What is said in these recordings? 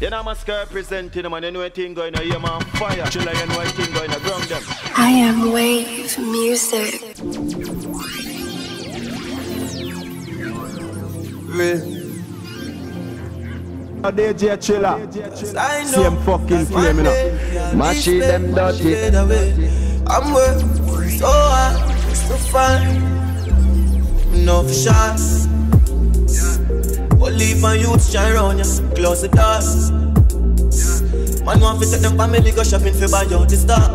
You know, Mascara presenting them and you know a thing going on here, man. Fire. Chilla, you know a thing going on, ground them. I am Wave Music. Real. A DJ Chilla. Same fucking flame, you know. Machine them dirty. I'm working so hard, so fine. No for shots. But leave my youth shine round you, close the doors. Man want to take them family, go shopping for buy out the star.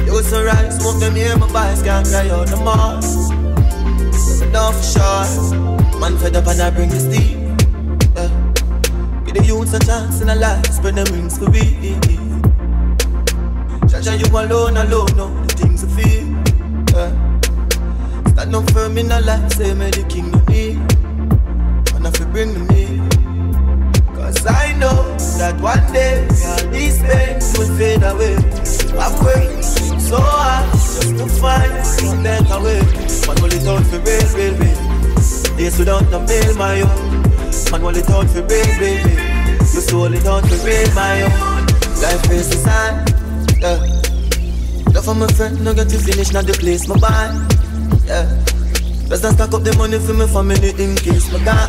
You so right, smoke them here, my boys can't cry out no more. No for sure, man fed up and I bring the steam. Give the youths a chance in a life, spread them wings to be. Jaja, you alone, know the things you feel. Stand up firm in a life, say me the king of me. And if you bring me, cause I know that one day all these pains will fade away. I'm working so hard just to find a better way. Man, will it out for real. Days without no mail, my own. Man, will it out for real. You sold it out for real, my own. Life is the sign. Love for my friend, no get to finish, not the place my buy. Let's not stack up the money for my family in case my gone.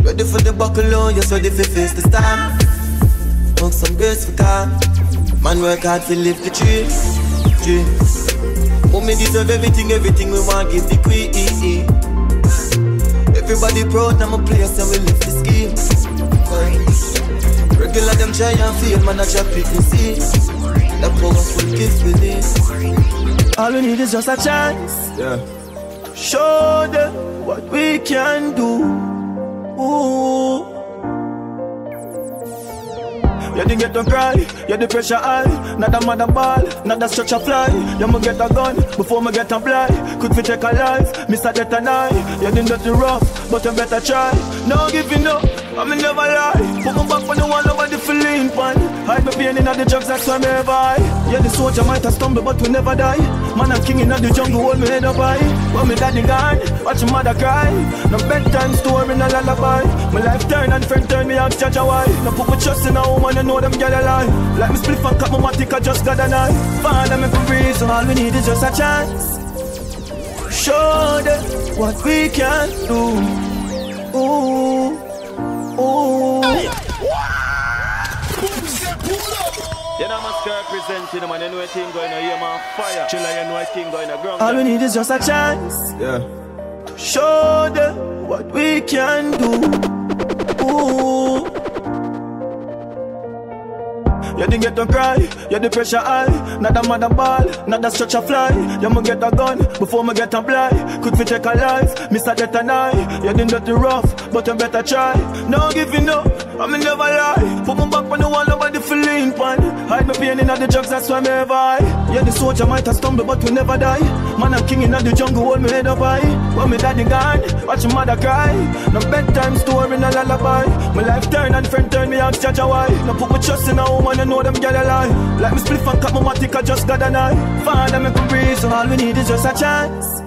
Ready for the buckle, yes, ready for face the storm. Want some grace for calm. Man work hard to live the dreams. Mommy deserve everything we want give the queen. Everybody proud, I'm a place and we live the scheme. Regular them try and feel, man I try to see. The powerful gift within. All we need is just a chance. Show them what we can do. Ooh. You didn't get to cry, you the pressure high. Not a mother ball, not a stretcher fly. You mo get a gun before me get a fly. Could we take a life, Mr. Death and I. You didn't get it rough, but you better try. No giving up, I mean never lie. Put my back on the wall over the feeling pan. Hide my pain in the drugs, that's why me ever high. Yeah, the soldier might have stumbled, but we never die. Man, I'm king in the jungle, hold me head up high. When me daddy gone, watch your mother cry. No bedtime story, no lullaby. My life turn and friend turn me out, judge a why. No put my trust in a woman, and know them girl alive. Like me split and cut my matic, I just got a knife. Father, me for reason, all we need is just a chance. Show them what we can do. Ooh, ooh. You know, Mascara presenting them and you know a thing going on here, man. Fire. Chilla, you know a thing going on, ground. All we need is just a chance. To show them what we can do. Ooh. You didn't get to cry, you the pressure high. Not a mother ball, not a stretcher fly. You mo get a gun before me get a fly. Could we take a life, Mr. Death and I. You didn't get it rough, but you better try. No giving up, I mean never lie. Put my back on the wall over the feeling pan. Hide my pain in the drugs, that's why me ever high. Yeah, the soldier might have stumbled, but we never die. Man, I'm king in the jungle, hold me head up high. When me daddy gone, watch your mother cry. No bedtime story, no lullaby. My life turn and friend turn me out, judge a why. No put my trust in a woman, know them girl alive. Like me split and cut my matic, I just got a knife. Father, make a reason, all we need is just a chance.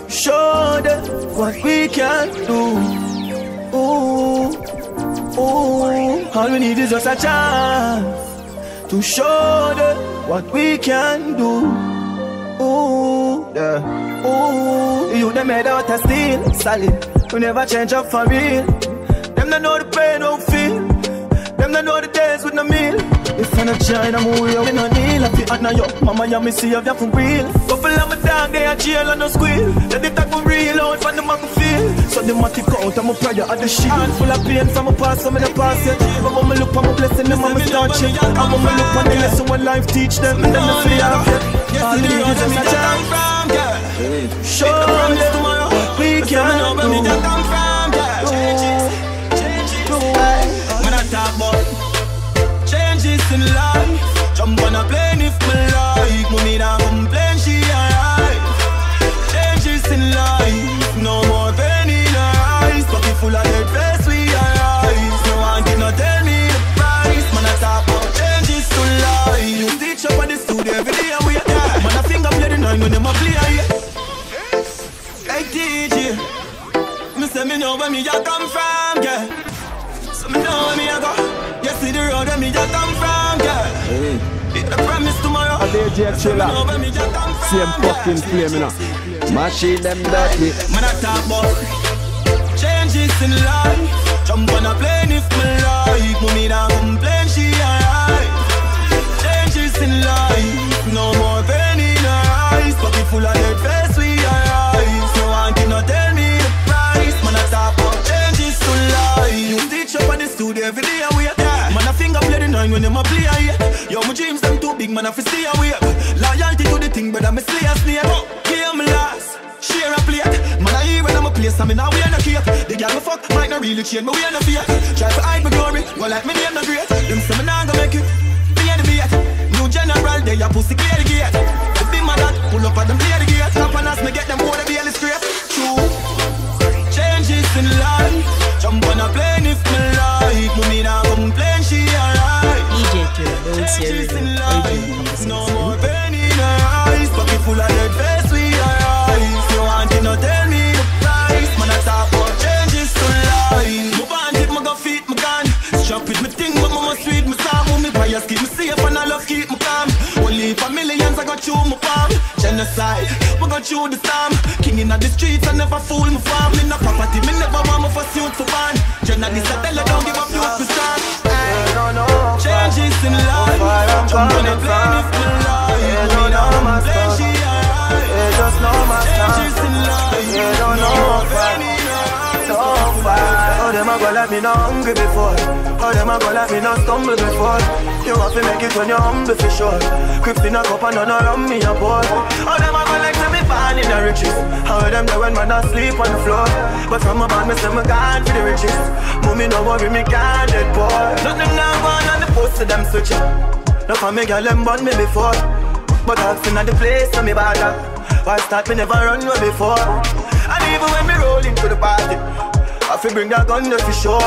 Show them what we can do. Ooh, ooh. All we need is just a chance to show them what we can do. Ooh, yeah. Ooh. You them made out of steel, solid. We never change up for real. Them don't know the pain, don't feel. Them don't know the days with no meal. If I'm not trying, I'm away, we no kneel. I feel hot now, yo, mama, you me see if you're for real. Couple of my dog, they are jail and no squeal. Let it talk for real, out from the man feel. So the matic out, I'm a prayer at the shield. Hand full of pain from my past, I'm in the past yet. But when I look on my blessing, them I'm starching. And when I look on the lesson, what life teach them. And then I feel out yet. All the need is just a chance. Show them what we can do. Talk about changes in life. Jump on a plane if me like. Money not complain, she alright. Changes in life. No more pain in her eyes. Pocket full of dead face, we arise. No one did not tell me the price. Man, I talk about changes to life. You teach up at the studio every day we are there. Man, I finger play the nine when them a play here. Like DJ, me say me know where me a come from, yeah. So me know where me a go. You see the road where me just come from, girl. I promise tomorrow. A DJ Chilla. Same fucking flame, you know. Machine them dirty. Man, I talk about changes in life. Jump on a plane if me like. Mommy don't complain, she alright. Changes in life. No more pain in her eyes. Pocket full of dead face, we alright. No one can tell me the price. Man, I talk about changes to life. You teach up at the studio every day away. Man, I finger play the 9 when them a play here. Yo, my dreams them too big, man, I fi stay away. Loyalty to the thing, but I'm a slay a snake. Game last, share a plate. Man, I hear when I'm a place, I'm in a way and a cake. The girl me fuck might not really change me way and a fear. Try to hide my glory, go like me name no great. Them say me nah go make it, be the beat. New general, they a pussy clear the gate. The big man that pull up at them play the gate. Top and as me get them more to be a straight. True, changes in life. Jump on a plane if me like. Mommy nah complain, she alright. DJ Chilla, don't say everything. No more pain in her eyes. Pocket full of dead face, we alright. You want to not tell me the price. Man, I talk about changes to life. My band it, my go feet, my gun. Strap with me thing, but my must read my song. Me bias keep me safe and I love keep me calm. Only for millions I got through my palm. Genocide, we got through the storm. King in the streets, I never fool my farm. In the property, me never want me for suit for ban. Journalists, I tell her don't give up youth to stand. Changes in life. Jump on a plane if me like. Me not complain, she alright. Just know my changes in life. don't know so far. How them a go like me not hungry before? How them a go like me not stumble before? You have to make it when you're humble for sure. Crips in a cup and none around me a pour. How them a go like to me born in the riches? How them there when man asleep on the floor? But from a band me say me gone for the riches. Mommy no worry me can't dead poor. Nothing now gone on the post to them switch up. No for me girl them born me before. But I've seen at the place so me bad up. Why start me never run away before? And even when me roll into the party, I feel bring that gun there for sure.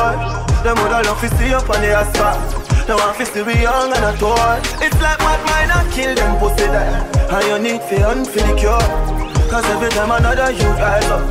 Them would love to see up on the asphalt. Now I feel still be young and a tour. It's like what mine I kill them pussy there. And you need for the cure. Cause every time another you rise up,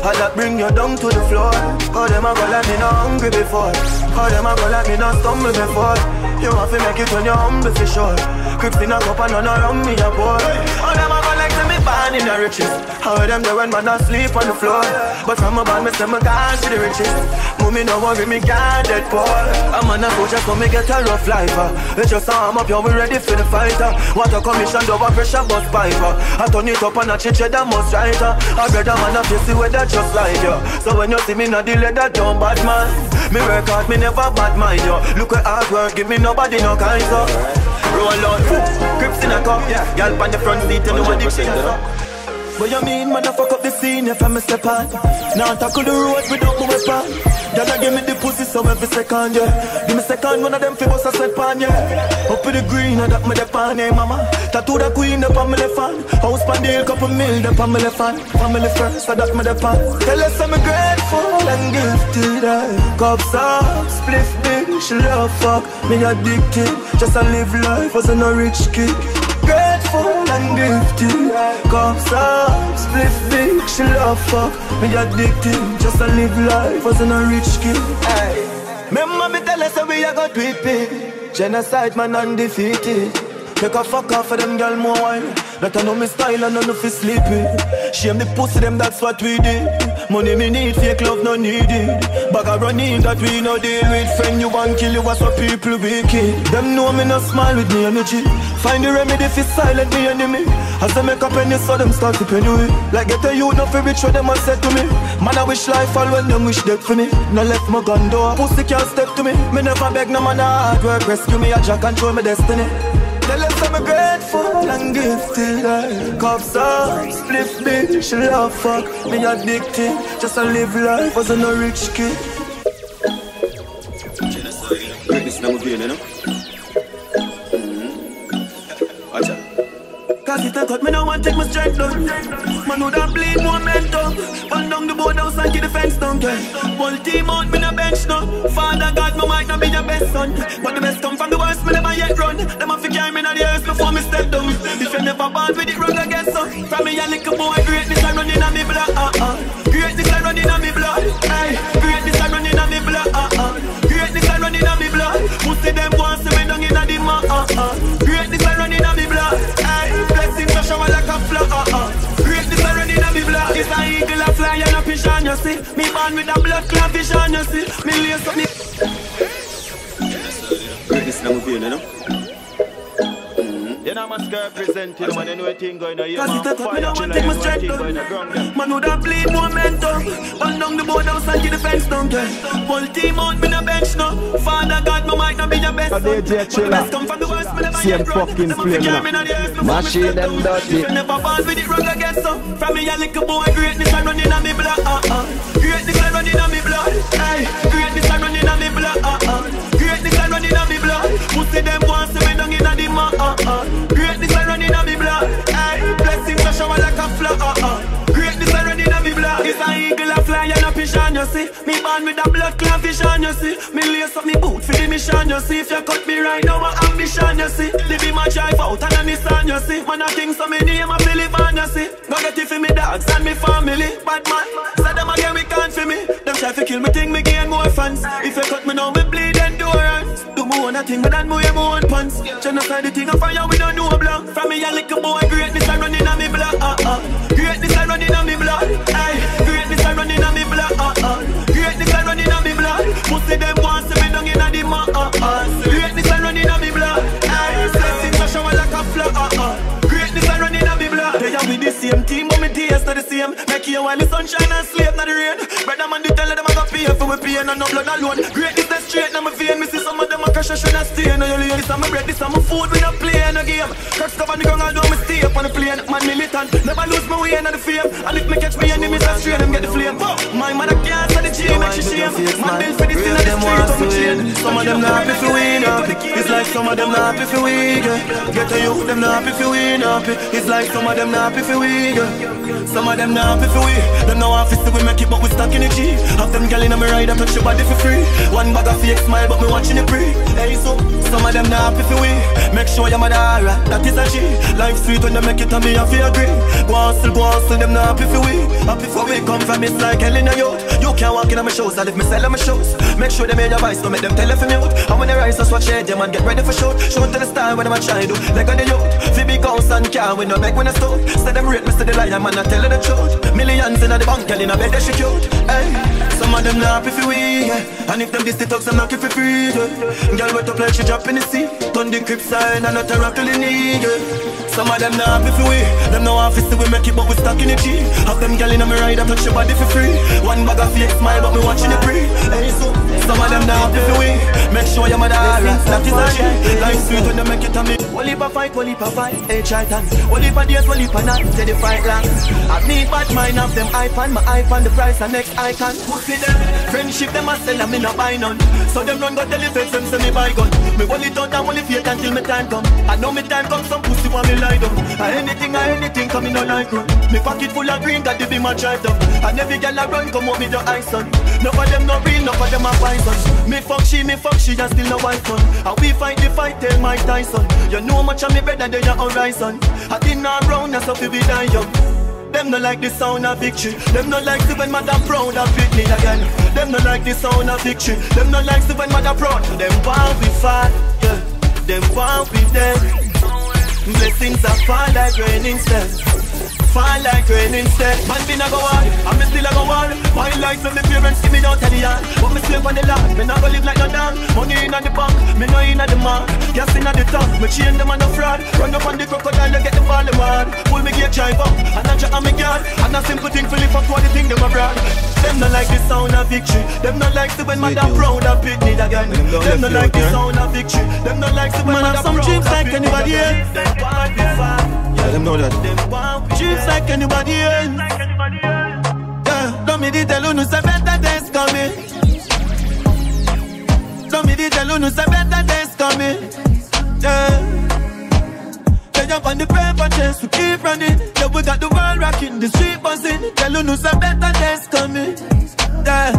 I that bring you down to the floor. How them a go like me not hungry before? How them a go like me not stumble before? You have to make it when you're humble for sure. Crips in a cup and none around me a pour. How them a go like to me born in the riches? How them there when man asleep on the floor? But from a band me say me gone to the riches. Mommy no worry me can't dead poor. I'm on a soldier so me get a rough life. It's just arm up, you we ready for the fight. What a commission, double pressure bus piper. I turn it up and I change that most right. I brother man a face the weather just like you. So when you see me not the leather down bad man. Me work hard, me never bad mind you. Look at hard work, give me nobody no kind so. Roll out, grips in a cup, yeah. Y'all on the front seat, you know what the shit is up. What you mean, man, I fuck up the scene if I'm a step on. Now tackle the road without my weapon. Y'all give me the pussy so every second, yeah. Give me second, one of them fi bust a step on, yeah. Up with the green, and that me the pan, hey mama. Tattoo the queen, the on my left hand. House pan deal, couple mil, the on my left hand. Family first, so that me the pan. Tell us I'm grateful and gifted, cups up, spliff big, she love fuck. Me addicted, just a live life, wasn't a rich kid. Grateful and gifted, cups up, split big, she love fuck. Me addicted, just a live life, wasn't a rich kid. Remember me tell us that we a got tweet big. Genocide man undefeated. Make a fuck off for them girl more wine. That I know me style and I know fi sleepy. Shame the pussy them, that's what we did. Money me need, fake love no needed. Bag a running that we no deal with. Friend you want kill you, what's what people wicked. Them know me no smile with me energy. Find the remedy fi silent me enemy. As they make a penny so them start to penny with. Like get a youth no fi rich what them a said to me. Man I wish life all when them wish death for me. No left my gun door, pussy can't step to me. Me never beg no man a hard work rescue me. A jack control my destiny. Tell us I'm grateful and gifted. Cups up, split big, she love fuck. Me addicted, just a live life, wasn't a rich kid. Greatness in my vein, you know? Watch out. Cause it a cut, me no want take my strength down. Man would have bleed momentum. Run down the boardhouse and keep the fence down. Whole team out, me no bench now. Father God, me might not be your best son, but the best come from the worst, me never yet run. Them have to carry me in the earth before me step down. If you never born with it wrong, I guess so. From me a little boy, greatness I running on me blood. Greatness I running on me blood. Greatness I running on me blood. Greatness see. Me born with a blood clot vision, you see. Me lace up me. Greatness in my vein, you know. You know, I'm representing, man. You know what thing going on here, man. Me no want take my strength down. Man would have bleed momentum. Run down the boardhouse and get the fence down, girl. Whole team out, me no bench now. Father God, me might not be your best son. But the best come from the worst, me never Same fucking flame now. Machine them dirty. You never fall with it wrong again, so. From me a little boy, greatness a running on me blood. Greatness a running on me blood. Hey, greatness a running on me blood. Greatness a running on me blood. Pussy them want to me down in a the mud. Greatness a running on me blood. Hey, blessings a shower like a flood. Greatness a running on me blood. It's an eagle a fly and a pigeon, you see. Me born with a blood clot vision, you see. Me lace up me boot for the mission, you see. If you cut me right now, my ambition, you see. Live in my drive out and a Nissan, you see. Man, I think so me name a Philip and you see. Go get it for me dogs and me family. Bad man, say them again we can't for me. Them try to kill me, think me gain more fans. If you cut me now, me bleed endurance. Do me one a thing, but then me wear my own pants. Genocide the thing of fire, we don't know blank. From me a little boy, greatness a running on me blood. Greatness a running on me blood. Ay, greatness a running on me blood. Greatness a running on me blood. Pussy them want to me down in a the mud. Greatness a running on me blood. Ay, blessings a shower like a flood. Greatness a running on me blood. They are with the same team, but me taste not the same. Make you while the sunshine and sleep not the rain. Brother man, they tell them I got pay for me pain and no blood alone. Greatness that straight now my vein. Me see some of them a crash and should not stay. Now you lay this on my bread, this on my food. We not play in a game. Cracks cover the ground, I do me stay up on the plane. Man militant, never lose my way in the fame. And if me catch me enemies, I straight them get the flame. My mother can't say the G, make she shame. Man built for this in the street of my chain. Some of them not happy for we up. It's like some of them not happy for we. Get a youth, them not happy for we up. It's like some of them not happy for we. Some of them not happy for we. Them no office to we make it, but we stuck in the G. Have them gal in my ride, I touch your body for free. One bag of fake smile, but me watching it free. Hey, so some of them not happy for we. Make sure you're mother, that is a G. Life sweet when they make it, and me I feel agree. Go on, still them not happy for we. Happy for we come from, it's like hell in a youth. You can't walk in on my shows, I live me sell on my shows. Make sure they made your voice, don't make them tell if you mute. And when they rise, just watch it, them and get ready for shoot. Show to the style when I'm a try do, like on the youth. Fi big house and car, we no beg when I stop. Say them rate me, say the liar, man, I tell her the truth. Millions in the bank, girl in a bed, they she cute. Hey, some of them not happy for we, yeah. And if them this the talks, I'm not keep for free, yeah. Girl wet up like she drop in the sea. Turn the crib side and not a rock till the knee, yeah. Some of them not happy for we. Them no office to we make it, but we stuck in the G. Have them gal in a me ride, I touch your body for free. One bag of fake smile, but me watching it free. Hey, so some of them not happy for we. Make sure you're mother, that is a G. Life sweet when they make it on me. Wall heap a fight, hey Triton. Wall heap a days, wall heap a night, till the fight last. I need bad mind of them iPhone, my iPhone, the price and next icon. Pussy them, friendship them a sell and me not buy none. So them run go tell the fakes them say me buy gun. Me wall it out and wall it fake until me time come. I know me time come, some pussy want me lie down. Anything coming no like run. Me pocket full of green, got the be my drive down. And every girl I run come out with the ice on. None of them no real, none of them are poison. Me fuck she, and still no wife son. And we fight the fight, tell Mike Tyson. You know much of me better than your horizon. I did not round, that's how we die young. Them no like the sound of victory. Them no like the when mother proud of Britney again. Them no like the sound of victory. Them no like the when mother proud. Them want we fight, yeah. Them want we dead. Blessings that fall like rain instead. Fall like rain instead. Man been a go on, and me still a go on. My life when my parents give me down to the yard. But me sleep on the land, me not go live like no dog. Money in the bank, me no in the mark. Gas in the top, me chain them on the fraud. Run up on the crocodile and get the ball hard. Pull me gear drive up, and I on me guard. And a simple thing for live up to the thing them abroad. Them no like the sound of victory. Them no like the when mother proud of Britney again. Them no like the sound of victory. Them no like the when mother proud of Britney. Man have some dreams like anybody else. Them want to fight. Yeah, them know that. Dreams like anybody else. Yeah, don't me tell you no say better days coming. Don't me tell you no say better days coming. Yeah, they jump on the paper chase, we keep running. Yeah, we got the world rocking, the street buzzing. Tell you no say better days coming. Yeah.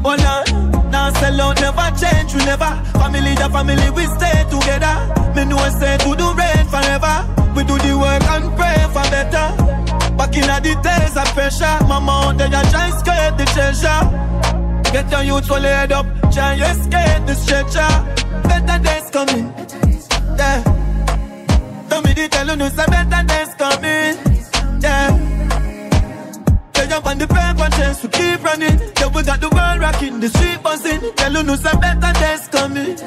Oh no, now sell out, never change, we never. Family to family, we stay together. Me know say to do rain forever. We do the work and pray for better. Back in the days of pressure, mama out there try escape the treasure. Get your youth full head up, try escape the stretcher. Better days coming, yeah. Don't me tell you no say better days coming, yeah. Fire on the paper chase, we keep running. Yeah, we got the world rocking, the street buzzing. Tell you no some better days coming.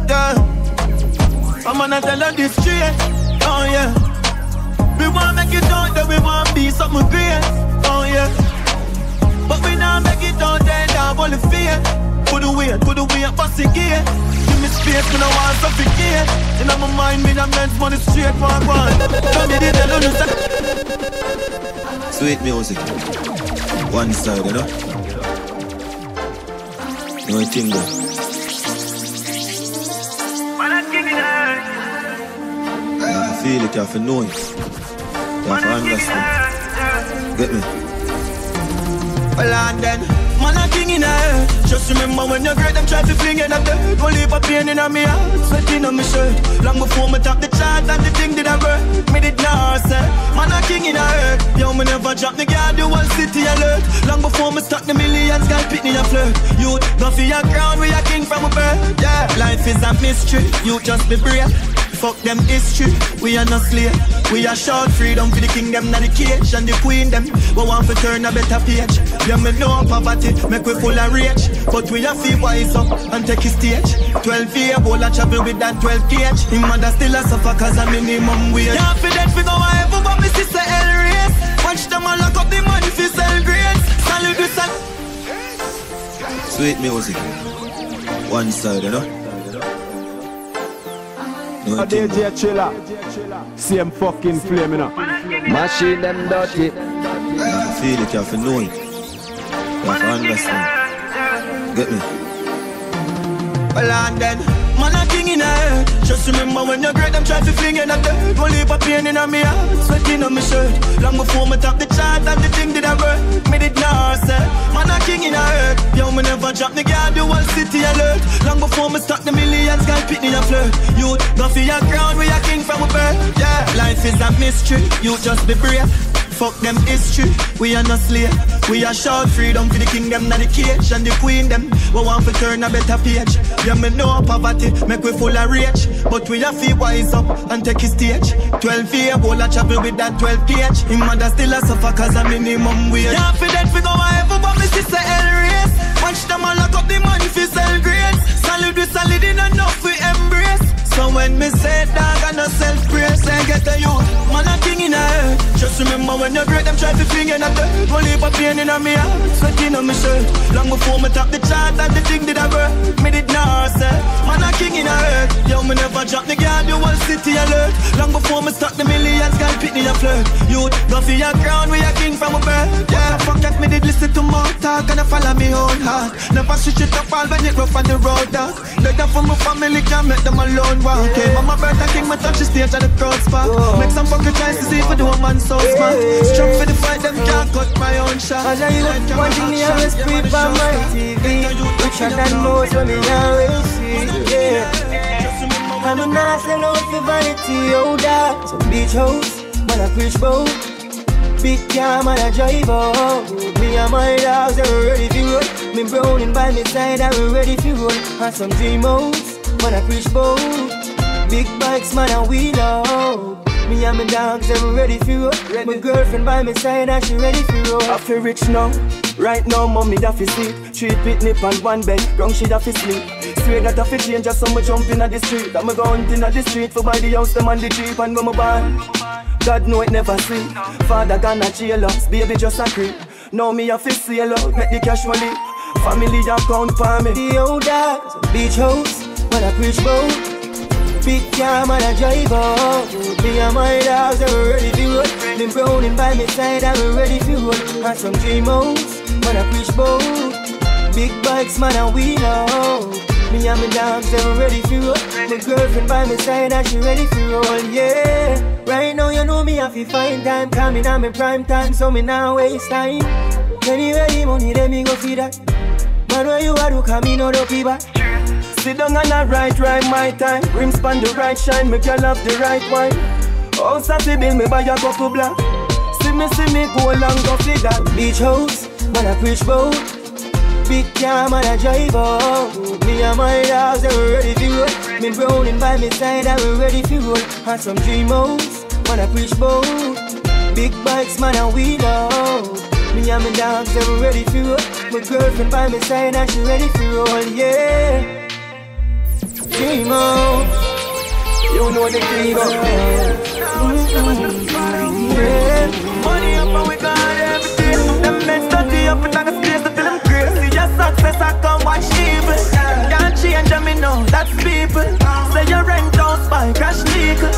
Yeah, I'm gonna tell her this straight. Oh yeah, we wanna make it out that we wanna be something great. Oh yeah, but we now make it out there down all the fear. Put away, bust it gear. Give me space, me no want something here. In my mind, me the men's money straight for one. Don't need it, don't lose. Sweet music, one side, you know. No thing though. I feel it, you have to know it. You have to understand. Get me? Well, and then, man, a king in the air. Just remember when you're great, them try to fling in the dirt. Go leave a pain in my heart, sweating on my shirt. Long before me top the chart and the thing did I work. Me did not say, man, a king in the earth. Yo, me never drop the guard, the whole city alert. Long before me start the millions, girl pick me a flirt. You go for your crown, we a king from a birth. Yeah, life is a mystery, you just be brave. Fuck them history, we are not slave. We are short freedom for the kingdom, not the cage. And the queen them, we want to turn a better page. Yeah, me know poverty, make we full of rage. But we have to wise up and take a stage. 12 year old I travel with that 12 gauge. Him mother still a suffer cause a minimum wage. Yeah, for that we go wherever but me sister L race. Watch them all lock up the money for sell grades. Salute the sun. Sweet music, one side, you know. A DJ Chilla, same fucking flame, you know. Machine them dirty. I feel it, you have to know it. You have to understand. Get me? Well, and then, man, a king in the air. Just remember when you're great, them try to fling in the dirt. Go leave a pain in my heart, sweating on my shirt. Long before me top the chart and the thing did I work. Me did not say, man, a king in the earth. Yo, me never drop the guard, the whole city alert. Long before me start the millions, girl pick me a flirt. You go for your crown, we a king from a birth. Yeah, life is a mystery, you just be brave. Fuck them history, we are not slave. We are short freedom for the kingdom, not the cage. And the queen them, we want to turn a better page. Yeah, me know poverty, make we full of rage. But we have to wise up and take a stage. 12 year old I travel with that 12 gauge. Him mother still a suffer cause a minimum wage. Yeah, for that we go wherever but me sister L race. Watch them all lock up the money for sell grades. Solid with solid in enough we embrace. So when me say dog and no self-praise, I get the youth, man a king in the earth. Just remember when you're great, them try to fling in the dirt. Go leave a pain in my heart, sweating on my shirt. Long before me top the chart and the thing did I work. Me did not say, man a king in the earth. Yo, me never drop the guard, the whole city alert. Long before me start the millions, girl pick me a flirt. Youth, go for your crown, we a king from a birth. Yeah, fuck that, me did listen to more talk and I follow me own heart. Never switch it up all when it rough on the road, dog. Let them for my family, can't make them alone. Okay, mama birthday king, my touch the stage and the crowd spot. Make some fucking tries to see if I do a man so smart. Strong for the fight, them can't cut my own shot. And I look one thing me always creep on my TV. Which I done most when me always see. Yeah, I'm a nice and out for vanity, oh dad. Some beach house, man I preach boat. Big car, man I drive out. Me and my dogs, they're ready for roll. Me browning by my side, I'm ready for roll. And some dream house, man I preach boat. Big bikes, man, and wheel out. Me and my dogs, them ready for roll. My girlfriend by my side, and she ready for roll. I feel rich now, right now, mommy da fi sleep. 3 picnic and 1 bed, wrong she da fi sleep. Straight that I fi change, just so me jump in at the street. That me go hunting at the street, for buy the house, them and the jeep, and go my band. God know it never sleep. Father gonna jail us, baby just a creep. Now me a fi sail out, make the cash money. Family account for me. The old dogs, beach house, man I preach bout. Big car, man, I drive out. Me and my dogs, I'm ready to roll. Them browning by my side, I'm ready to roll. And some dream house, man, I preach boat. Big bikes, man, I wheel out. Me and my dogs, I'm ready to roll. My girlfriend by my side, and she ready to roll, yeah. Right now, you know me, I feel fine time. Coming on my prime time, so me now waste time. Anyway, the money, let me go feed that. Man, where you are, do come in, no back. Sit down and I right my time. Rims span the right shine, make you love the right wine. House at the bill, me buy a couple black. See me, go along, go feed that. Beach house, man I preach boat. Big car, man I drive out. Me and my dogs, they're ready to roll. Me browning by my side, I'm ready to roll. And some dream house, man I preach boat. Big bikes, man I wheel out. Me and my dogs, I'm ready to roll. My girlfriend by my side and she ready to roll, yeah. Dream on. You know the dream on. Yeah. Money up and we got everything. Them men study up and I can space to feel them crazy. Your success I come watch evil. Can't change me no, that's people. Say your rent don't spike, crash legal.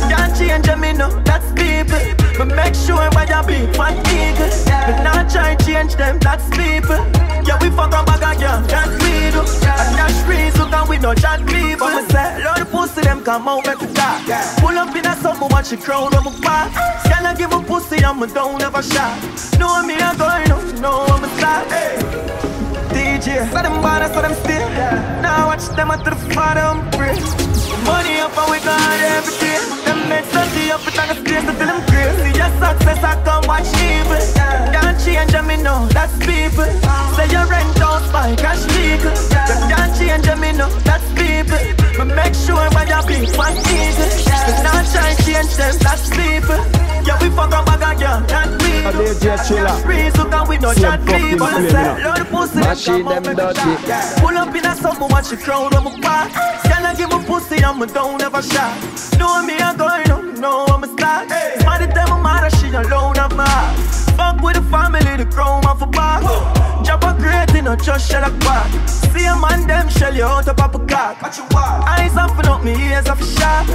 Can't change me no, that's people. But make sure when you big fat eagle. But not try change them, that's people. Yeah, we fuck on back again, can't we do. And that's reason can we no chat people. But me say, Lord the pussy them come out make me talk. Pull up in a summer watch the crowd on my back. Can I give a pussy and me don't ever shot. Know me a going up, know I'm a star. DJ, so them bad, so them still. Now watch them until the father and pray. Money up and we got everything. Them men study up and I can space to feel them crazy. Your success I come watch evil. Can't change me no, that's people. Say your rent don't spike, cash legal. Can't change me no, that's people. But make sure when you big fat eagle. But not try change them, that's people. Yeah, we fuck on back again, can't we? Reason can we no chat people. Lord the pussy Machine them dirty. Pull up in a summer watch the crowd on my back. Can I give a pussy and me don't ever shot. Know me a going up, know I'm a star. Money tell my mother she alone of my heart. Fuck with the family, the crown off a bar. Drop a crate in a just shell a quad. See a man them shell you out of a cock. Eyes open up, me ears off a shot.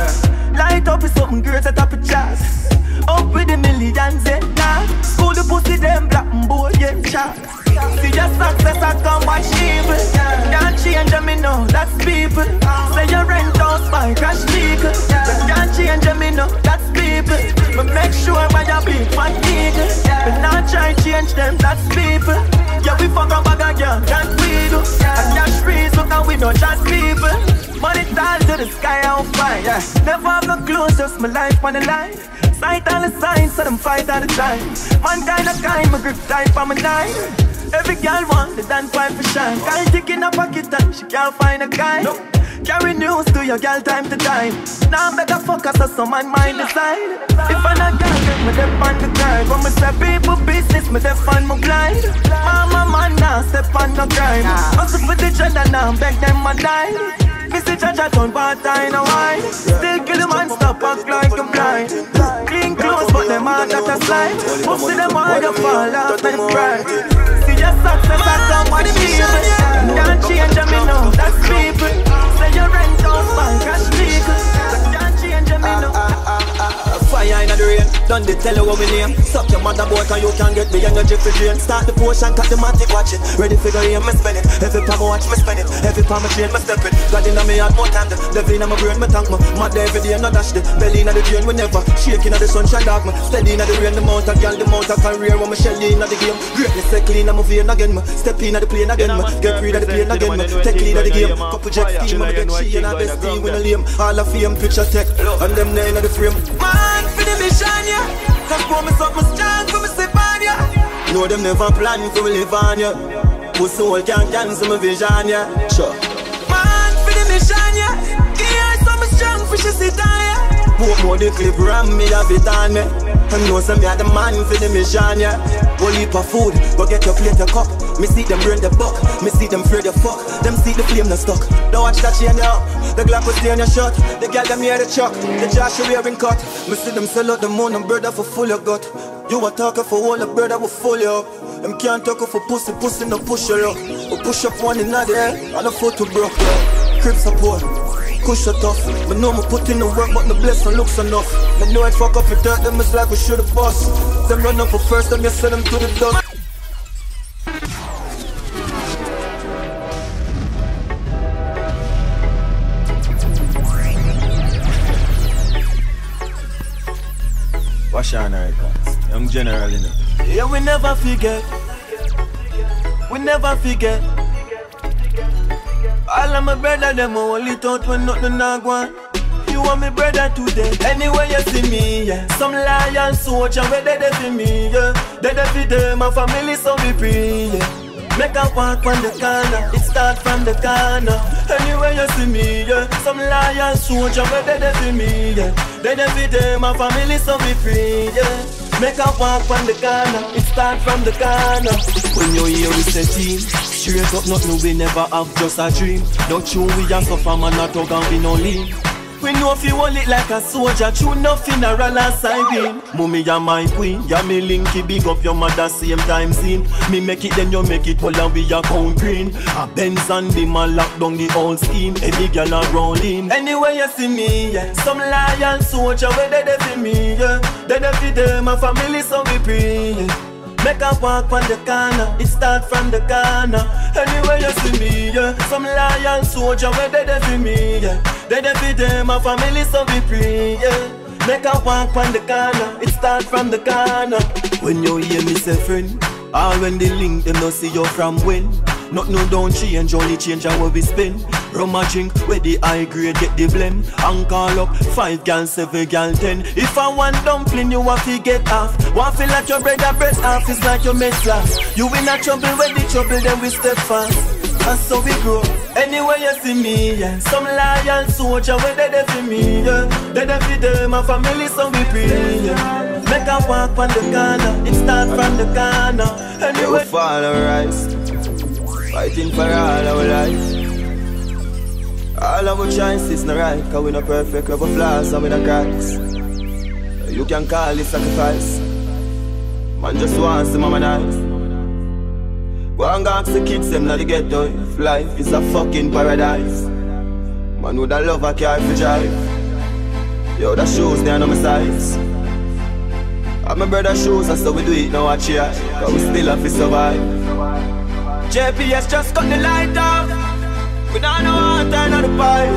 Light up is something great at top of jazz. Up with the millions and that. School the pussy them black and boy get shot. See your success I come watch evil. Can't change me no, that's people. Say your rent don't spike, crash legal. Can't change me no, that's people. But make sure when you big fat eagle. But not try change them, that's people. Yeah, we fuck on back again, can't we do. And cash free, so can we not just people. Money tall to the sky, I'm fine, yeah. Never have no clothes, just my life on the line. Sight all the signs, so them fight all the time. Man kind, my grip tight for my nine. Every girl want the dance pipe for shine. Girl tick in a pocket and she can't find a guy. No. Carry news to your girl time to time. Now I'm better focus so some man mind decide. If I not girl, get me dep on the grind. When me say people business, me dep on my blind. Mama man now step on the grind. Hustle for the gender now, beg them a dime. Missy Chacha turn part-time and wine. Still kill the man, stop act like I'm blind. Clean clothes, but them all got a slide. Most of them all you fall off and pride. See your success, I come watch people. Can't change me no, that's people. Say your rent don't spike, cash legal. Can't change me no. Fire in the rain, done the tell you what we name. Suck your mother boy, cause you can get the energy for drain. Start the potion, cut the matic, watch it. Ready figure here, me spend it. Every time I watch, me spend it. Every time I train, me step it. God in me heart, more time the devil in my brain, me thank me. Mad every day, no dash the belly in the drain, we never. Shaking at the sunshine, dog me. Steady in the rain, the mount of girl, the mount of career. When me shell in the game. Greatness, say clean, I'm moving again, me. Step in the plane again, me. Get rid of the plane again, me. Take lead of the game. Couple jet team, I'm get she and I best team when I lame. All of fame, picture tech. And them there in the frame. Man, for the mission, yeah. Cause for me something strong, for me slip on ya. Know them never plan for me live on ya. Pussy soul can't cancel my vision, yeah. Sure. Man, for the mission, yeah. Here something strong for she sit on ya. Hope more the clip ram me have it on me. And know some me are the man for the mission, yeah. Go leap of food, go get your plate, your cup. Me see them burn the buck, me see them afraid the fuck. Them see the flame no stuck. Don't watch that chain up. The Glock will stay on your shot. The girl them hear the chuck. The Josh wearing cut. Me see them sell out the moon and brother for full of gut. You a talker for all the brother will full you up. Them can't talk for pussy, pussy no push you up. We push up one in the air and a foot to broke yeah. Crib support. Push it tough. Me know me put in the work, but the blessing looks enough. Me know it fuck up with dirt, them is like we should've bust. Them run up for first, them you send them to the dust. Wash on records, young general, you know. Yeah, we never forget. We never forget. All of my brother, them only thought when nothing not going. You are my brother today. Anywhere you see me, yeah. Some lion soldier where they for me, yeah. They for them, my family so be free, yeah. Make a walk on the corner, it start from the corner. Anywhere you see me, yeah. Some lion soldier where they for me, yeah. They for them, my family so be free, yeah. Make a walk on the corner, it start from the corner. When you hear we say team, straight up nothing we never have, just a dream. Don't you we a suffer man, not talk and we no leave. We know if you hold it like a soldier, true no funeral and siren. Mummy, you're my queen, you're me linky, big up your mother same time scene. Me make it, then you make it, hold on we a count green. A Benz and the man lock down the whole scheme. Any girl a rolling. Anyway you see me, yeah. Some loyal soldier, where they for me, yeah. They for them, my family so we pray, yeah. Make a walk on the corner, it start from the corner. Anyway you see me, yeah. Some loyal soldier, where they for me, yeah. They for them, my family so we pray, yeah. Make a walk on the corner, it start from the corner. When you hear me say friend, all when they link them no see you from when. Not no don't change, only change how we spend. Rum a drink, where the high grade get the blend. And call up 5 gal, 7 gal, 10. If I want dumpling, you have to get off. Want feel like your brother breast off, it's like your mess last. You in a trouble, when the trouble, then we step fast. And so we grow. Anyway you see me, yeah. Some loyal soldier, where they for me, yeah. They for them, my family, so we pray, yeah. Make a walk on the corner, it start from the corner. Anyway, we fall and rise, fighting for all our life. All our choices not right, cause we not perfect, we have flaws and we not cracks. You can call it sacrifice. Man just wants the mama nice. Go and ask the kids them now the ghetto if life is a fucking paradise. Man would have love a car for drive. Yo, the shoes they are on my size. And my brother's shoes, that's how we do it now at cheer. Cause we still have to survive. JPS just cut the light off. We don't know how to turn on the pipe.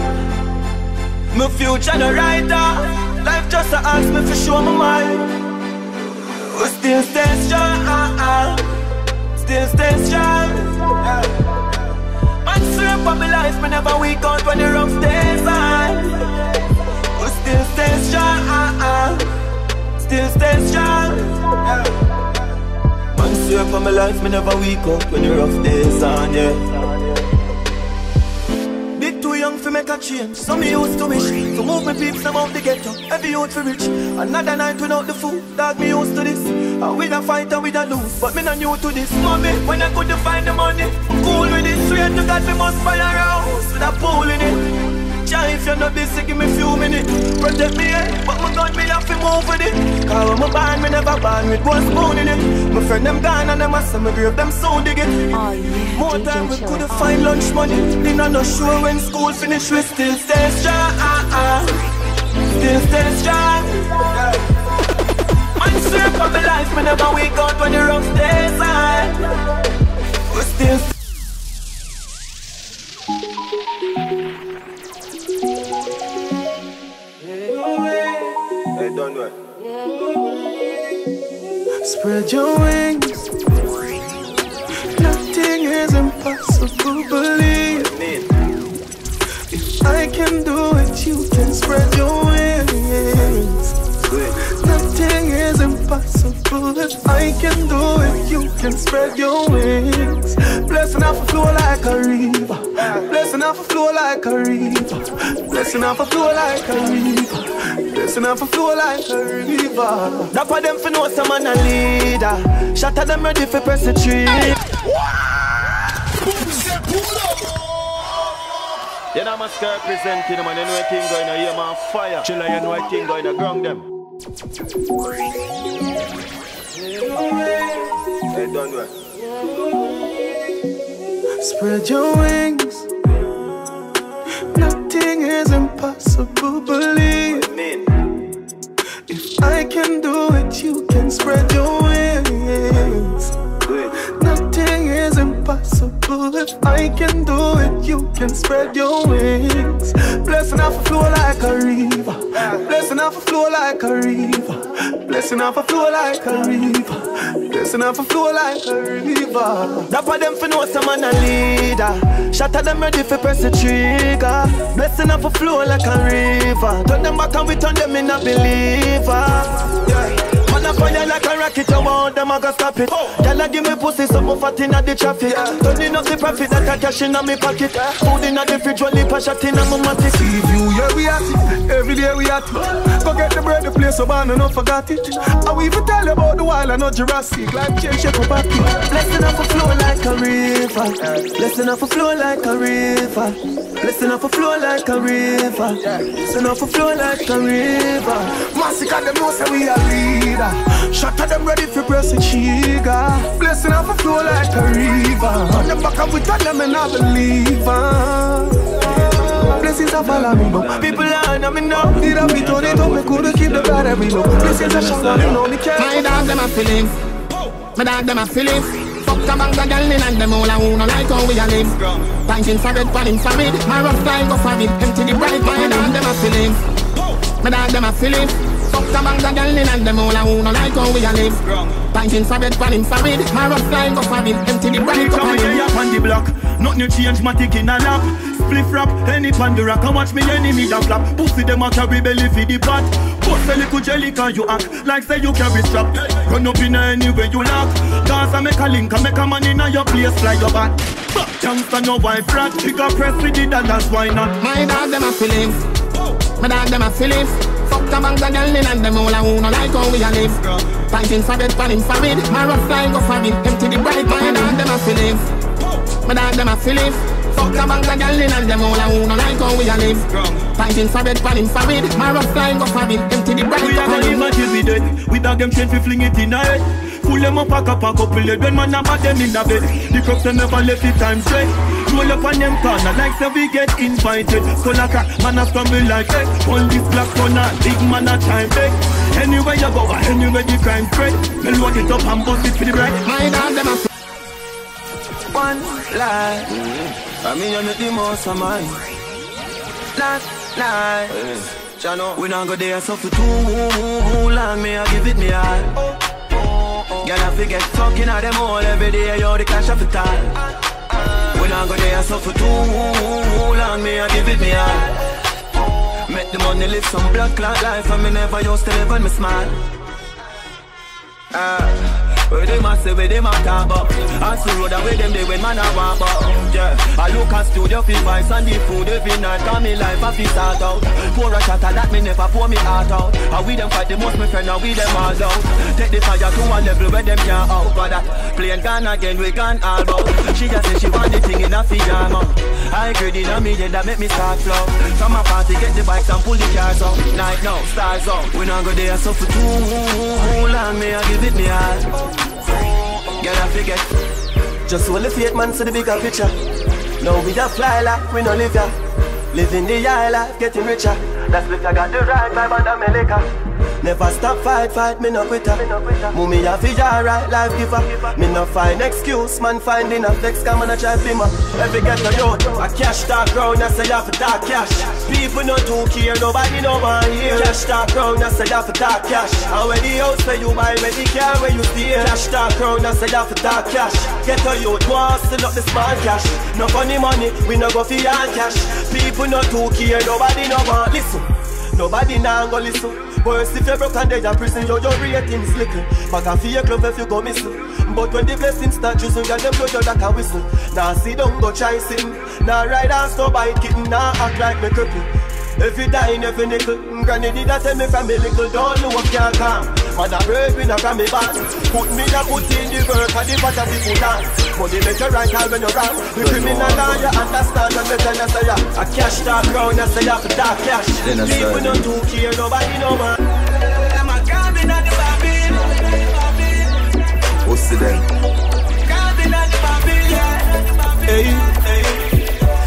My future no writer. Life just a ask me for show my mind. We still stay strong. Still stay strong. Man straight for my life, me never weak out when the rough days on. We still stay strong. Still stay strong. Man straight for my life, me never weak out when the rough days on, yeah. Young to make a change, so me used to wish to move my peeps above the ghetto, every youth for rich. Another night without the food, dog me used to this. And we don't fight and we don't lose, but me not new to this. Mommy, when I couldn't find the money, cool with it, straight to God, me must buy a house with a pool in it. Jah, if you're not busy, give me few minutes. Protect me, but my gun, me have to move with it. Cause when my band, me never band with one spoon in it. My friend them gone and them a say me grave, them so dig it. Oh yeah, more time we couldn't find lunch money. Dinner not sure when school finish, we still stay strong. Still stay strong. Man straight for my life, me never wake out when the rough days on. We still hey, don't do it. Spread your wings. Nothing is impossible, believe. If I can do it, you can spread your wings. Nothing is impossible. If I can do it, you can spread your wings. Blessing off a flow like a river. Blessing off a flow like a river. Blessing off a flow like a river. Blessing off a flow like a river. That for them for know some man a leader. Shot at them ready for press the tree. You know my skirt presenting them and you know a thing going on here, man, fire. Chilla, you know a thing going on, ground them. Hey, don't do it. Spread your wings. Nothing is impossible, believe. If I can do it, you can spread your wings. Nothing is impossible. If I can do it, you can spread your wings. Blessing off a flow like a river. Blessing off a flow like a river. Blessing off a flow like a river. Blessing off a flow like a river. That for them for know some man a leader. Shot at them ready for press the trigger. Blessing off a flow like a river. Turn them back and we turn them in a believer. Yeah. Man Man a fire like a rocket, I want them, I gotta stop it. Girl, I give me pussy, some fat in the traffic. Turning up the profit that I cash in my pocket. Food in the fridge, only pass shot in my matic. See you, yeah, we at it. Every day we at it. Go get the bread, the place so bad, and not forgot it. I will even tell you about the wild and not Jurassic. Life change, shake up at it. Blessing off a flow like a river. Blessing off a flow like a river. Blessing off a flow like a river. Blessing off a flow like a river. Massacre them know say we a leader. Shot at them ready for press the trigger. Blessing off a flow like a river. On the back of we tell them and I believe. Blessings are follow me, but people are on me now. Need a bit on it up, me could keep the bad every low. Blessings are shower, me know me care. My dog them a feeling. My dog them a feeling. Fuck the bank of girl in and them all a who no like how we a live. Thinking for red, pan infrared. My rough line go for it, empty the bright. My dog them a feeling. My dog them a feeling. Fuck the bank of girl in and them all a who no like how we a live. Thinking for red, pan infrared. My rough line go for it, empty the bright. Come here on the block. Nothing change, my tick in a lap. Spliff rap, any pan the rock. And watch me enemy that flap. Pussy them a carry belly for the pot. Bust a little jelly cause you act like say you carry strap. Run up in anywhere you lock. Dance and make a link and make a man in your place fly your back. Youngster no wife rat. Trigger press with the dollars, why not? My dog them a feeling. My dog them a feeling. Fuck the bank of girl in and them all a who no like how we a live. Thinking for red, pan infrared. My rough line go for it, empty the bright. My dog them a feeling. My dog them a feeling. Fuck the bank of girl in and them all a who no like how we a live. Thinking for red, pan infrared. My rough line go for it, empty the bright. We a gonna live until we dead. We dog them train fi fling it in a head. Pull them up, pack up it. When man a bad them in a bed. The crooks them never left the time straight. Roll up on them corner like so we get invited. So like a man a stumble like hey. On this black corner, big man a time back. Anywhere you go, anywhere the crime spread. They'll load it up and bust it for the bright. My dog them a one life. I mean you make the most of mine. Last night. Chano, we not go there so for too long. Me I give it me all. Girl, I forget fucking at them all every day. You're the cash of the time. We not go there so for too long. Me I give it me all. Make the money live some blood clot life, and me never used to live on me smile. Where them a say, where them a talk about. I see road and where them they when man a walk about. Yeah, I look at studio feel vibes and the food every night. Call me life I feel start out. Pour a shot that me never pour me heart out. And we them fight the most, my friend, and we them all out. Take the fire to a level where them can't out. But that plane gone again, we gone all about. She just say she want the thing in a pyjama. I agree in a million that make me start flow. From a party get the bikes and pull the cars out. Night now, stars out. We not go there so for too long. Me I give it me all. Girl, I forget. Just hold the faith, man, see the bigger picture. Now we a fly like we no live ya. Living the high life, getting richer. That's because I got the right vibe and I'm a liquor. Never stop fight, me no quitter. Mummy a fi right life giver. Me no find excuse, man finding a flex. Come on a try bimmer. Every get a youth, a cash talk round, I say you have to talk cash. People no too care, nobody no want hear. Cash talk round, I say you have to talk cash. And when the house where you buy, when the car where you stay. Cash talk round, I say you have to talk cash. Get a youth, want still up the small cash. No funny money, we no go for your cash. People no too care, nobody no want listen. Nobody now go listen. Worse if you're broke and dead in prison, your rating is little. Back and feel your glove if you go missing. But when the blessings start choosing, you them blow you like a whistle. Now see don't go chasing. Now ride and stop bite kitten. Now act like me cripple. If you die in every nickel, granny did that tell me from me little. Don't know what can't come. Man a break me, not from me back. Put me a put in the work and the part of people dance. Money make you right all when you're wrong. The criminal law you understand and me tell you say ya. A cash talk round and say ya for dark cash. People don't do care, nobody no man. I'm a cabin at the Babylon. What's the name? Cabin at the Babylon. Hey, hey.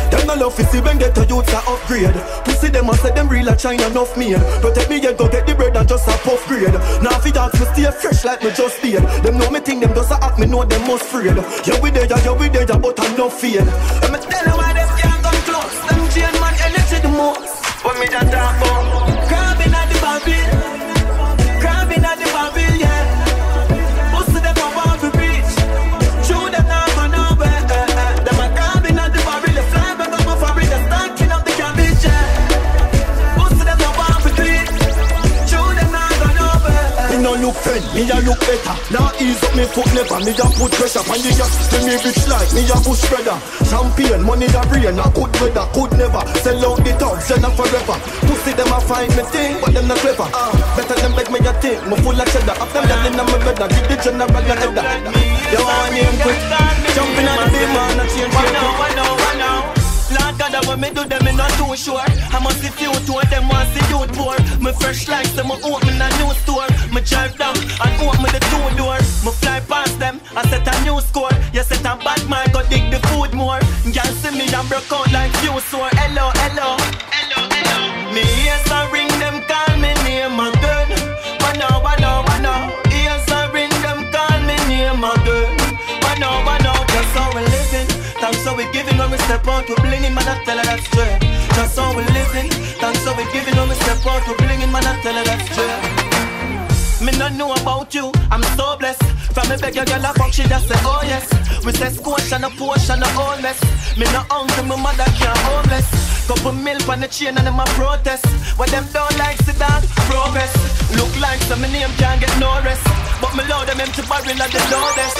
Them no love to see when get a youth a upgrade. Pussy them a say them real a China enough made. Protect me and go get the bread and just a puff grade. Now fi dogs to stay fresh like me just did. Them know me think them just a act, me know them must afraid. Yeah we there, but I'm not feared. And me tell you why them can't come close. Them chain man energy the most. What me just talk about? Crabbing at the Babylon. Crabbing at the Babylon, yeah. Pussy them a want to reach. Show them not go nowhere. Them a crabbing at the Babylon. Fly back up my fabric, they're stacking up the cabbage, yeah. Pussy them a want to reach. Show them not go nowhere. Me no look friend. foot never. Me a put pressure on the gas. Tell me rich like me a bush spreader. Champion, money a brain, a good weather. Could never sell out the thugs, then a forever. Pussy them a find me thing, but them not clever. Better them beg me a thing, me full of cheddar. After them in my bed, give the general a header. You want name quick, jumping on the beam man, I change your name. Lord God, when me do them, me not too sure. I must see few to them, want see you poor. Me fresh like some, me open a new store. Me drive down and open the 2 doors. Me fly past them, I set a new score. You set a bad mind, go dig the food more. Y'all see me and broke out like you sore. Hello, hello, hello, hello. Me ears a ring, them call me name again. Wano, ears a ring, them call me name again. Wano, just how we living. Thanks so we giving when we step out, we blinging, man, I tell her that's straight. That's how we living. Thanks so we giving when we step out, we blinging, man, I tell her that's straight. Me not know about you, I'm so blessed. From me beg your girl a fuck, she just say oh yes. We say squash and a portion of all mess. Me not hungry, my mother can't homeless. Couple milk on the chain and them a protest. What them don't like, sit down, progress. Look like some name can't get no rest. But me load them empty barrel at the loudest.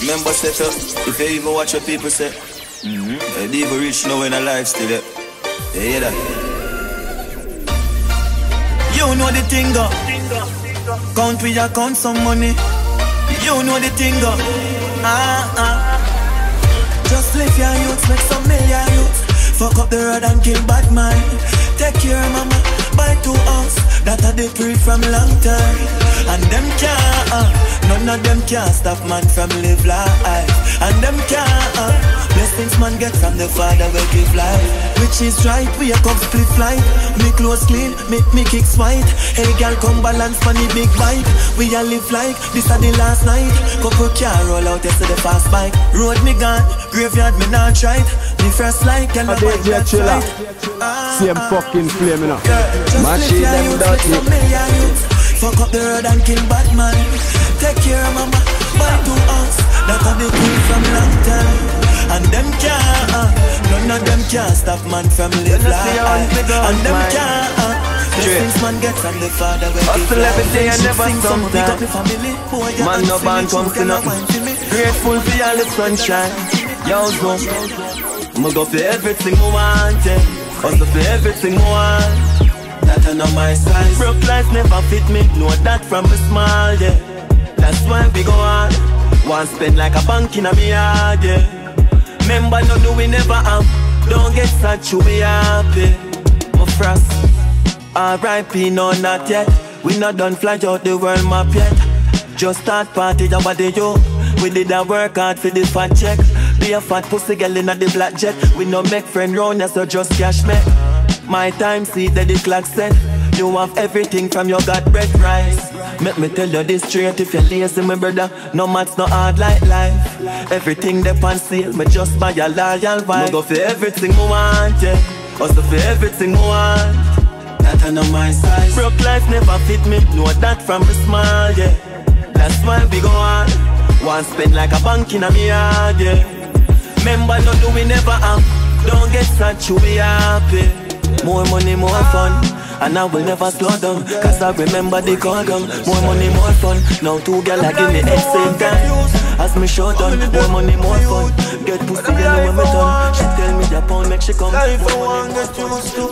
Remember set up, if you even watch what people say, they even rich now in a life still. You hear that? You know the thing go. Count with your count some money. You know the thing go. Just live your youths, make some million youths. Fuck up the road and kill bad mind. Take care mama, buy 2 house. That a they pre from long time. And them can't, none of them can't stop man from live life. And them can't, blessings man get from the Father will give life. Which is right, we a come split flight. Me clothes clean, make me kicks white. Hey girl come balance for the big bike. We a live like, this a the last night. Couple car roll out, yes to the fast bike. Road me gone, graveyard me not tried. Me first like, and the bike that's right. Same fucking flame, you know. Machine them dirty. Fuck up the road and kill bad man. Take care of mama, buy 2 house. That a the cool from long time. And them can't, none of them can't stop man from live life. And them can't, blessings man get from the Father will give life. Every day and never sometime. Man no band comes to nothing. Grateful for all the sunshine. Yo, so I'ma go for everything I want, yeah. Hustle for everything I want. That I know my size. Broke life never fit me, know that from a small, yeah. That's why we go on. Want spend like a bank in a me yard, yeah. Remember no do we never have. Don't get sad, you be happy. My frost, R.I.P. no not yet. We not done fly out the world map yet. Just start party, your body yo. We did a work hard for the fat check. Be a fat pussy girl in a the black jet. We no make friend round ya, so just cash me. My time see that the clock set. You have everything from your God bread rice. Make me tell you this straight, if you're lazy my brother, no maths no hard like life. Everything they on sale, me just buy a loyal vibe. Me go for everything I want, yeah. Also for everything I want. That I know my size. Broke life never fit me, know that from the small, yeah. That's why we go on. Want spend like a bank in a me yard, yeah. Remember no do we never have. Don't get sad, you be happy. More money, more fun. And I will never slow down, cause I remember the cordon. More money, more fun. Now 2 girls like give me head same time. As me show down, more money, more fun. Get pussy, you know when me done. She tell me Japan, make she come. More money, more fun.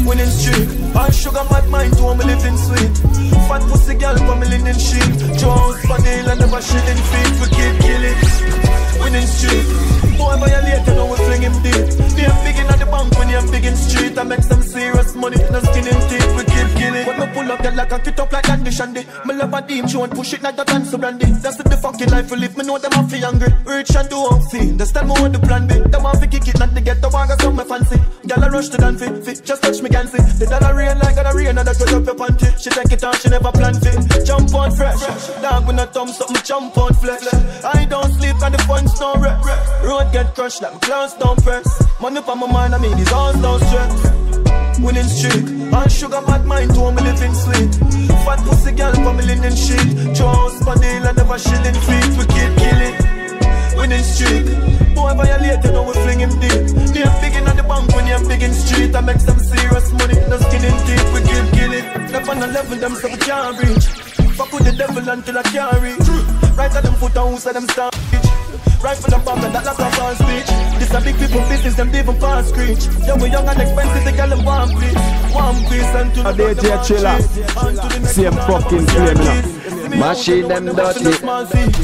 Winning streak, all sugar bad mind to me living sweet. Fat pussy girl for me linen sheet. Jones, vanilla, never shilling feet. We keep killing. Winning streak, boy violate, you know we fling him deep. They're big in at the bank when you're big in street. I make some serious money, no skin in teeth. We keep killing. When me pull up, get like a kit up like Andy Shandy. Me love a team, she won't push it like that and so brandy. That's the fucking life we live. Me know them have to hungry. Rich and do all fee. That's time me want the plan B. Them have to kick it, not to get the wagon, so me fancy. Girl I rush to dance fit, just touch me can see. The dollar rain like a rain, and that put up your panty. She take it on, she never plan fit. Jump on fresh, dog with a thumb, something jump on flesh. I don't sleep and the fun's no rest. Road get crushed like my clowns don't press. Money for my mind, I mean these arms don't stress. Winning streak, all sugar bad mind to me living sweet. Fat pussy girl for me linen sheet. Jones, vanilla, never shilling feet. We keep killing. Winning streak, boy violate, you know we fling him deep. They're big in at the bank when you're big in street. I make some serious money, no skin in teeth. We keep killing. Up on 11, them so we can't reach. fuck with the devil until I can't reach. Right at them foot and who said them start bitch. Rifle and bomb and that like a false speech. This a big people business, them even fast screech. Yeah, we young and expensive, they call them one piece and to the DJ Chilla. Same fucking flame now. Machine them dirty.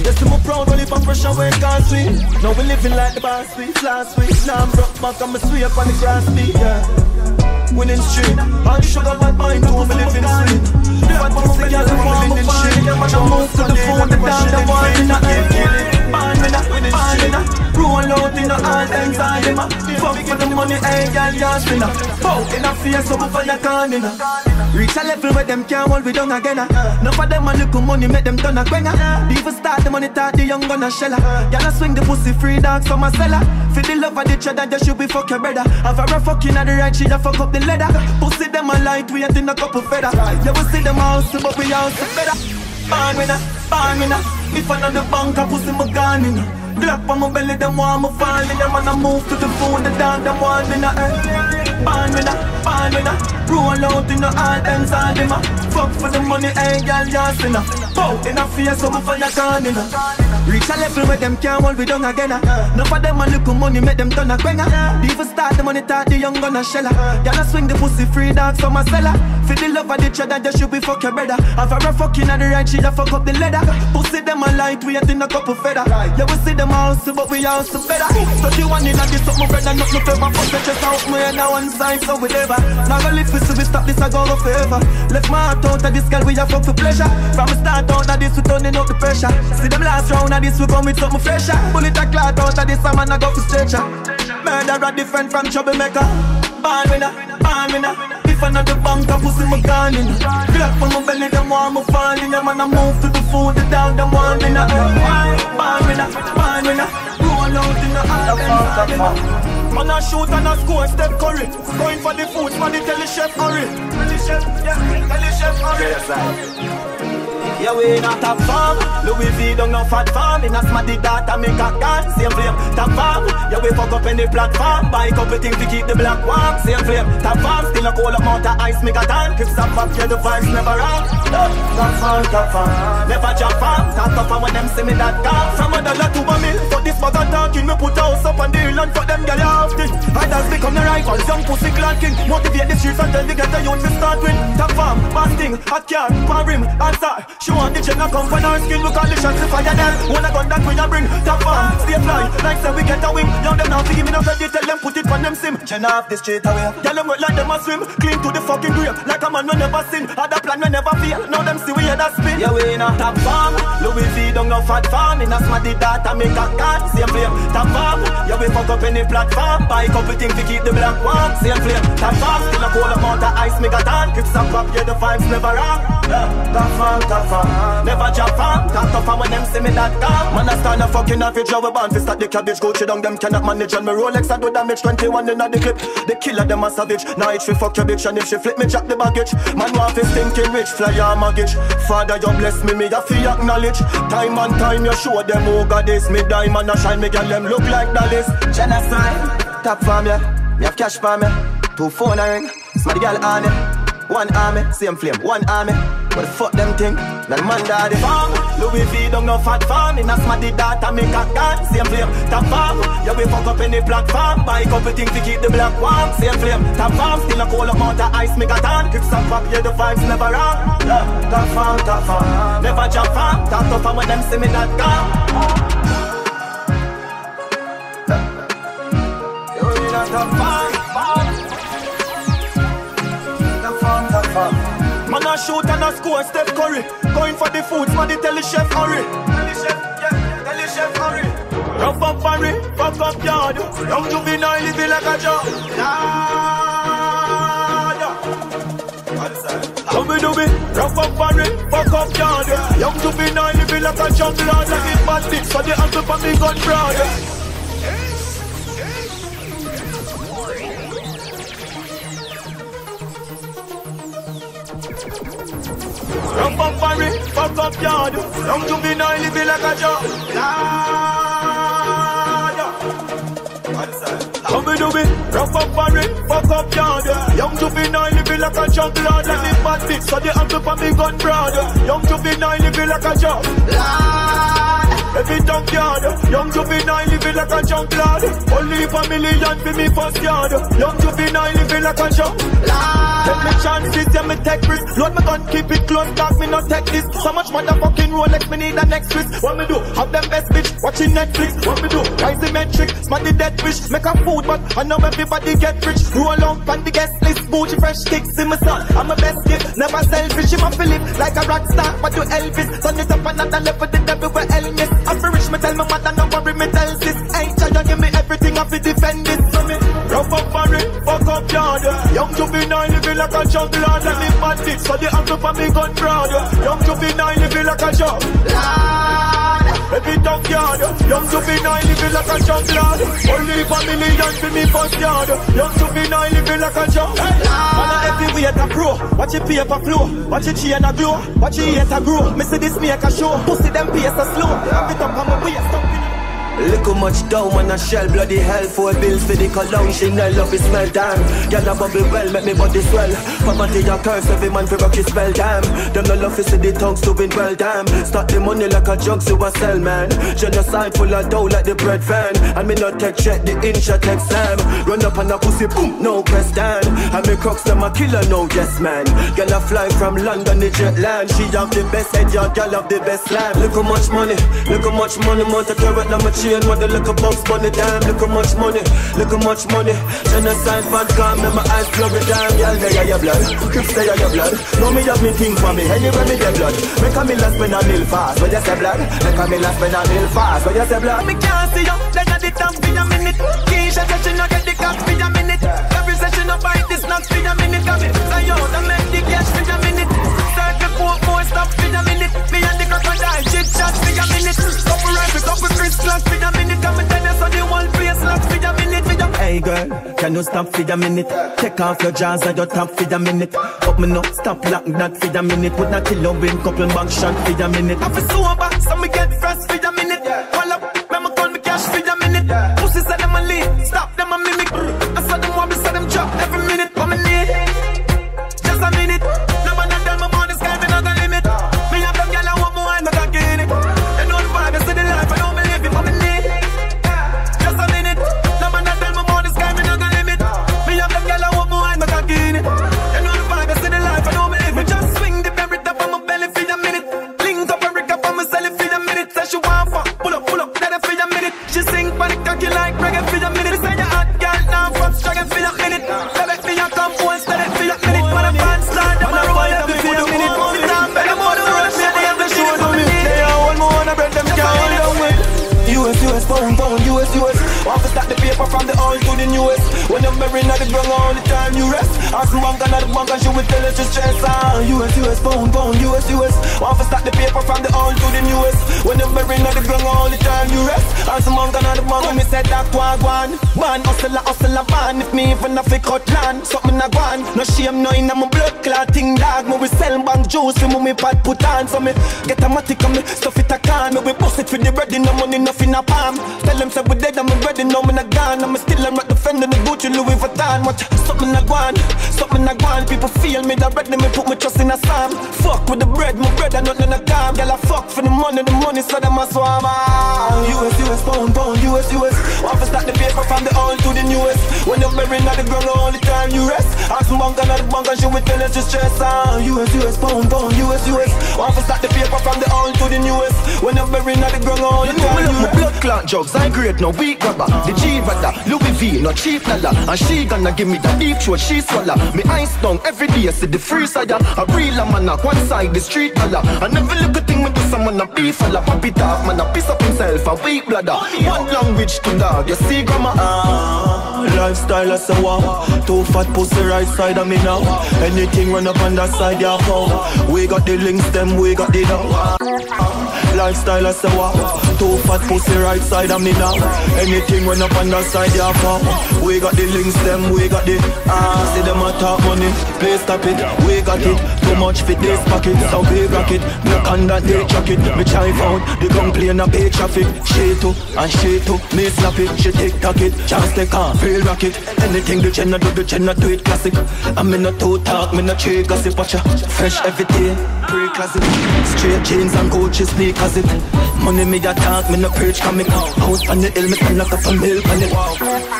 Yes, I'm proud when if I'm fresh away can't sweet. Now we living like the boss sweet, last week. Now I'm broke back, I'm a sweet up on the grass beat, yeah. Winning street, and sugar bad mind too, me living sweet. Fat pussy girl, I'm living shit. Jump move to the phone, the down, the one in the air. Born with that, roll out in the all times, all them a fuck for the money, hey girl, you're spinner. Bow in a face, so before you can, you know. Reach a level where them can't hold we down again. Enough of them a look money, make them turn a quenga. Even start the money, talk the young gonna shella. Y'all swing the pussy free dogs from a cellar. For the love of the cheddar, just should be fuck your brother. Have a rough fucking at the right, she just fuck up the leather. Pussy them a light, we ain't in a couple feather. Yeah, we see them house, but we house better. Born with her. If I know the bank, I pussy my gun in her. Glock on my belly, them want me fall in them. And I move to the phone, the dog, them want in the earth. Born with her. Roll out in the all times, all them a fuck for the money, hey girl, just in her. Bow in her face, so before you can in her. Reach a level where them can't hold we down again. Enough of them a look money, make them turn a quenga. Even start the money, talk the young gonna shella. Y'all swing the pussy free dogs from a cellar. For the love of the cheddar, just should be fuck your brother. Have a fucking at the right, she just fuck up the leather. Pussy them a light, we ain't in a couple feather. Yeah, we see them house, but we house better. 31 in a this up, my brother, not no favor. Fuck the chest out, me and one side, so we never. Now go live so we stop this, I go forever. Left my heart out of this girl, we a fuck for pleasure. From the start out of this, we turning up the pressure. See them last round of this, we come with something fresher. Bullet a clot out of this, a man I go for stretcher. Murderer different from troublemaker. Born winner. If I know the bank, I pussy my gun in. Glock for my belly, them want me fall in. Man, I move to the food, the dog, them want in. Born winner. Roll out in the island. Man a shoot and a score, Steph Curry. Going for the food, man, tell the chef hurry. Tell the chef hurry. Yeah, we not a farm. Louis V don't no fat farm. In a smarty data make a gun. Same flame, top farm. Yeah, we fuck up any platform. Buy a couple things to keep the black warm. Same flame, top farm. Still a cold amount of ice make a tan. Keep some back, yeah, the vibes never wrong. Top farm. Never jump farm. Top tougher when them see me that calm. From $1 to $1 million. For this bag of talking, me put house up on the hill and for them get off it. Riders become the rivals. Young pussy clanking. Motivate the streets until we get the youth to start with. Top farm, basting, hot car, pan rim, answer. She want the gem come for our skin. Look at the shots if I get them. Wanna gun that we a bring. Top farm, stay fly. Like say we get a wing. Young them now to give me no credit. Tell them put it on them sim. Jen off the straight away. Tell them work like them a swim. Clean to the fucking grave. Like a man we never sin. Other plan we never fail. Now them see we head a spin. Yeah, we in a top farm. Louis V don't no fat farm. In a smarty data make a gun. Same flame. Top farm. Yeah, we fuck up any platform. Buy a couple things to keep the black warm. Same flame. Top farm. Still a cold amount of ice make a tan. Keep some pop, yeah, the vibes never wrong. Top farm. Never jump farm. Top tougher when them see me that calm. Man, I stand a fucking average. How we born to start the cabbage. Go down them cannot manage. And my Rolex I do damage. 21 in the clip. The killer them a savage. Now if she fuck your bitch. And if she flip me jack the baggage. Man want to thinking rich. Fly your mortgage. Father you bless me. Me a feel acknowledge. Time and time you show them who God is. Me diamond a shine. Me girl them look like Dallas. Genocide. Top farm yeah. Me have cash for me. 2 phone a ring. Smarty girl on it. 1 army, same flame, 1 army. But fuck them thing, now the man daddy farm. Louis V don't no fat farm. In a smarty data make a gun. Same flame, top farm. Yeah, we fuck up any platform. Buy a couple things to keep the black warm. Same flame, top farm. Still a cold amount of ice make a tan. Keep some pop, yeah, the vibes never wrong. Top farm. Never jump farm. Top tougher when them see me that calm. You're in a top farm. Man a shoot and a score, Steph Curry. Going for the food, man, tell the chef hurry. Tell the chef hurry. Rough up Barry, fuck up yard. Young juvenile living like a job. Dooby, rough up Barry, fuck up yard. Young juvenile living like a jungle. Like it bandit, so they have to put me gun broad. Rough up Barry, fuck up yard. Young juvenile living like a job. Dooby, rough up Barry, fuck up yard. Young juvenile living like like a junk lord. Let me bad bitch, so the uncle for me gun broad. Young juvenile living like a junk lord. Every junkyard, young juvenile living like a junk lord. Only for million for me first yard. Young juvenile living like a junk lord. Take me chances, yeah me take risks. Load my gun, keep it close, dark me not take this. So much motherfucking Rolex, me need a next twist. What me do? Have them best bitch, watching Netflix. What me do? Rise the metric, smack the dead fish. Make a food, but I know everybody get rich. Roll out on the guest list, Gucci fresh kicks in my son. I'm a best gift, never selfish. I'm a Philip, like a rock star, but you Elvis. Turn it up another level, the devil will Elvis. I'm for rich, me tell my mother, no worry, me tell sis. Ain't you give me everything, I fi defend this. So me, rough up for it, fuck up yard. Young juvenile living like a junk lord. Let me bad bitch, so the uncle for me gun broad. Young juvenile living like a junk lord. Every tough yard. Young juvenile living like a junk lord. Only for million for me first yard. Young juvenile living like a junk lord. Man everywhere to grow. Watch your paper flow. Watch your chain a glow. Watch your ear to grow. Me see this make a show. Pussy them pace a slow. Have it up on my waist. Little much down when I shell bloody hell for bills for the cologne Chanel love is smell damn. Girl a bubble well make me body swell. Poverty a curse every man for rock his spell damn. Them no love to see the tongues doing well damn. Start the money like a jug to a sell man. Genocide full of dough like the bread van. And me not take check the inch I take slam. Run up on a pussy boom no press down. And me crooks them a killer no yes man. Girl a fly from London the jet land. She have the best head yard girl have the best slam. Look how much money want to carry on my chain. What the little box money damn. Look how much money Genocide bad calm and my eyes blurry down. Y'all they are your blood, Crips they are your blood. Know me have me think for me, anywhere me get blood. Make a me last spend a mil fast, when you say blood. Make a me last spend a mil fast, when you say blood. Me can't see you, then I did time for a minute. Keisha said she not get the cash for a minute. Every session I buy this snacks for a minute. Come in, so you don't make the cash for a minute. Circle more stop for a minute. Me and the crocodile chit chat for a minute. Couple rifles, couple crystals for a minute. Come and tell us how the whole place locks for a minute. Hey girl, can you stop for a minute? Take off your jaws and your top for a minute. But me no stop like that for a minute. Would not kill you win couple back shot for a minute. I feel sober, so me get fresh for a minute. Call up, me call me cash for a minute. Pussy say them a lead, stop them a mimic. I saw them want me, saw them drop every minute. What me need? Just a minute. No man tell me about the sky, me not gonna limit. Me have them gyal I want more and me got get it. They know the vibe, they see the life, I don't believe it. What me need? Just a minute. No man tell me about the sky, me not gonna limit. Me have them gyal I want more and me got get it. They know the vibe, they see the life, I don't believe it. Me just swing the berry up on my belly for a minute. Link up Eric up on my celly for a minute. Say she want fuck, pull up, let her for a minute. She sing for the cocky like reggae for a minute. Say you hot girl now, fuck struggling for a minute. Let it be a come once, let it for a minute. When a band slide, them a roll every for a minute. Sit down, better more than rush me, they have the show to me. They all want more and I break them can't hold down with. US, pound, US. Want to start the paper from the old to the newest. When you're married at the ground all the time you rest. Ask the bank and the bank and she will tell us to stress. US, pound, US. Want to start the paper from the old to the newest. When you're married at the ground all the time you rest. Ask the bank and the bank and me said that one. Man, hustle, man. If me even have a cut land, something I want. No shame, no in my blood clotting dog. Me we sell bank juice, me me pad put on. So me get a matic and me stuff it a can. Me we bust it for the bread, no money, nothing a palm. Tell them say we dead, I'm ready, no me not gone. I'm still I'm not defending the Gucci Louis Vuitton. Watch something I want. People feel me that ready, me put my trust in a Sam. Fuck with the bread, my bread and nothing a calm. Girl I fuck for the money so them a swam. US, pound, US. Want to start the paper from the old to the newest. When you're married at the ground all the time you rest. Ask the bank and she will tell us to stress. US, pound, US. Want to start the paper from the old to the newest. When you're married at the ground all the time you rest. Blood clot jugs, I great no weak rubber. The G-Vada, Louis V, no cheap nala. And she gonna give me the deep throat, she swallow. Me ice down every day, I see the free side. A real man, one side, the street nala. I never look a thing with do someone a beef fella. Pop it off, man, a piece up himself, a weak bladder. One language to dog, you see grandma. Lifestyle as a wow. Too fat pussy right side of me now. Anything run up on that side, yeah, foul. We got the links, them, we got the dough. Lifestyle as a wow. Two fat pussy right side of me now. Anything when up on that side, yeah, for. We got the links, them, we got the see them a talk money, please stop it. We got it, too much for this pocket. So big rocket, look on that day jacket. Me try found, the complain of pay traffic. She too, and she too, me slap it. She tick-tock it, chance take off, real rocket. Anything the Jenna do it classic. I'm in a two talk, me no trade gossip. Watch ya, fresh every day, pre-classic. Straight jeans and Gucci sneakers it. Money me a talk, me no preach comic. House on the hill, me stand like a milk on it.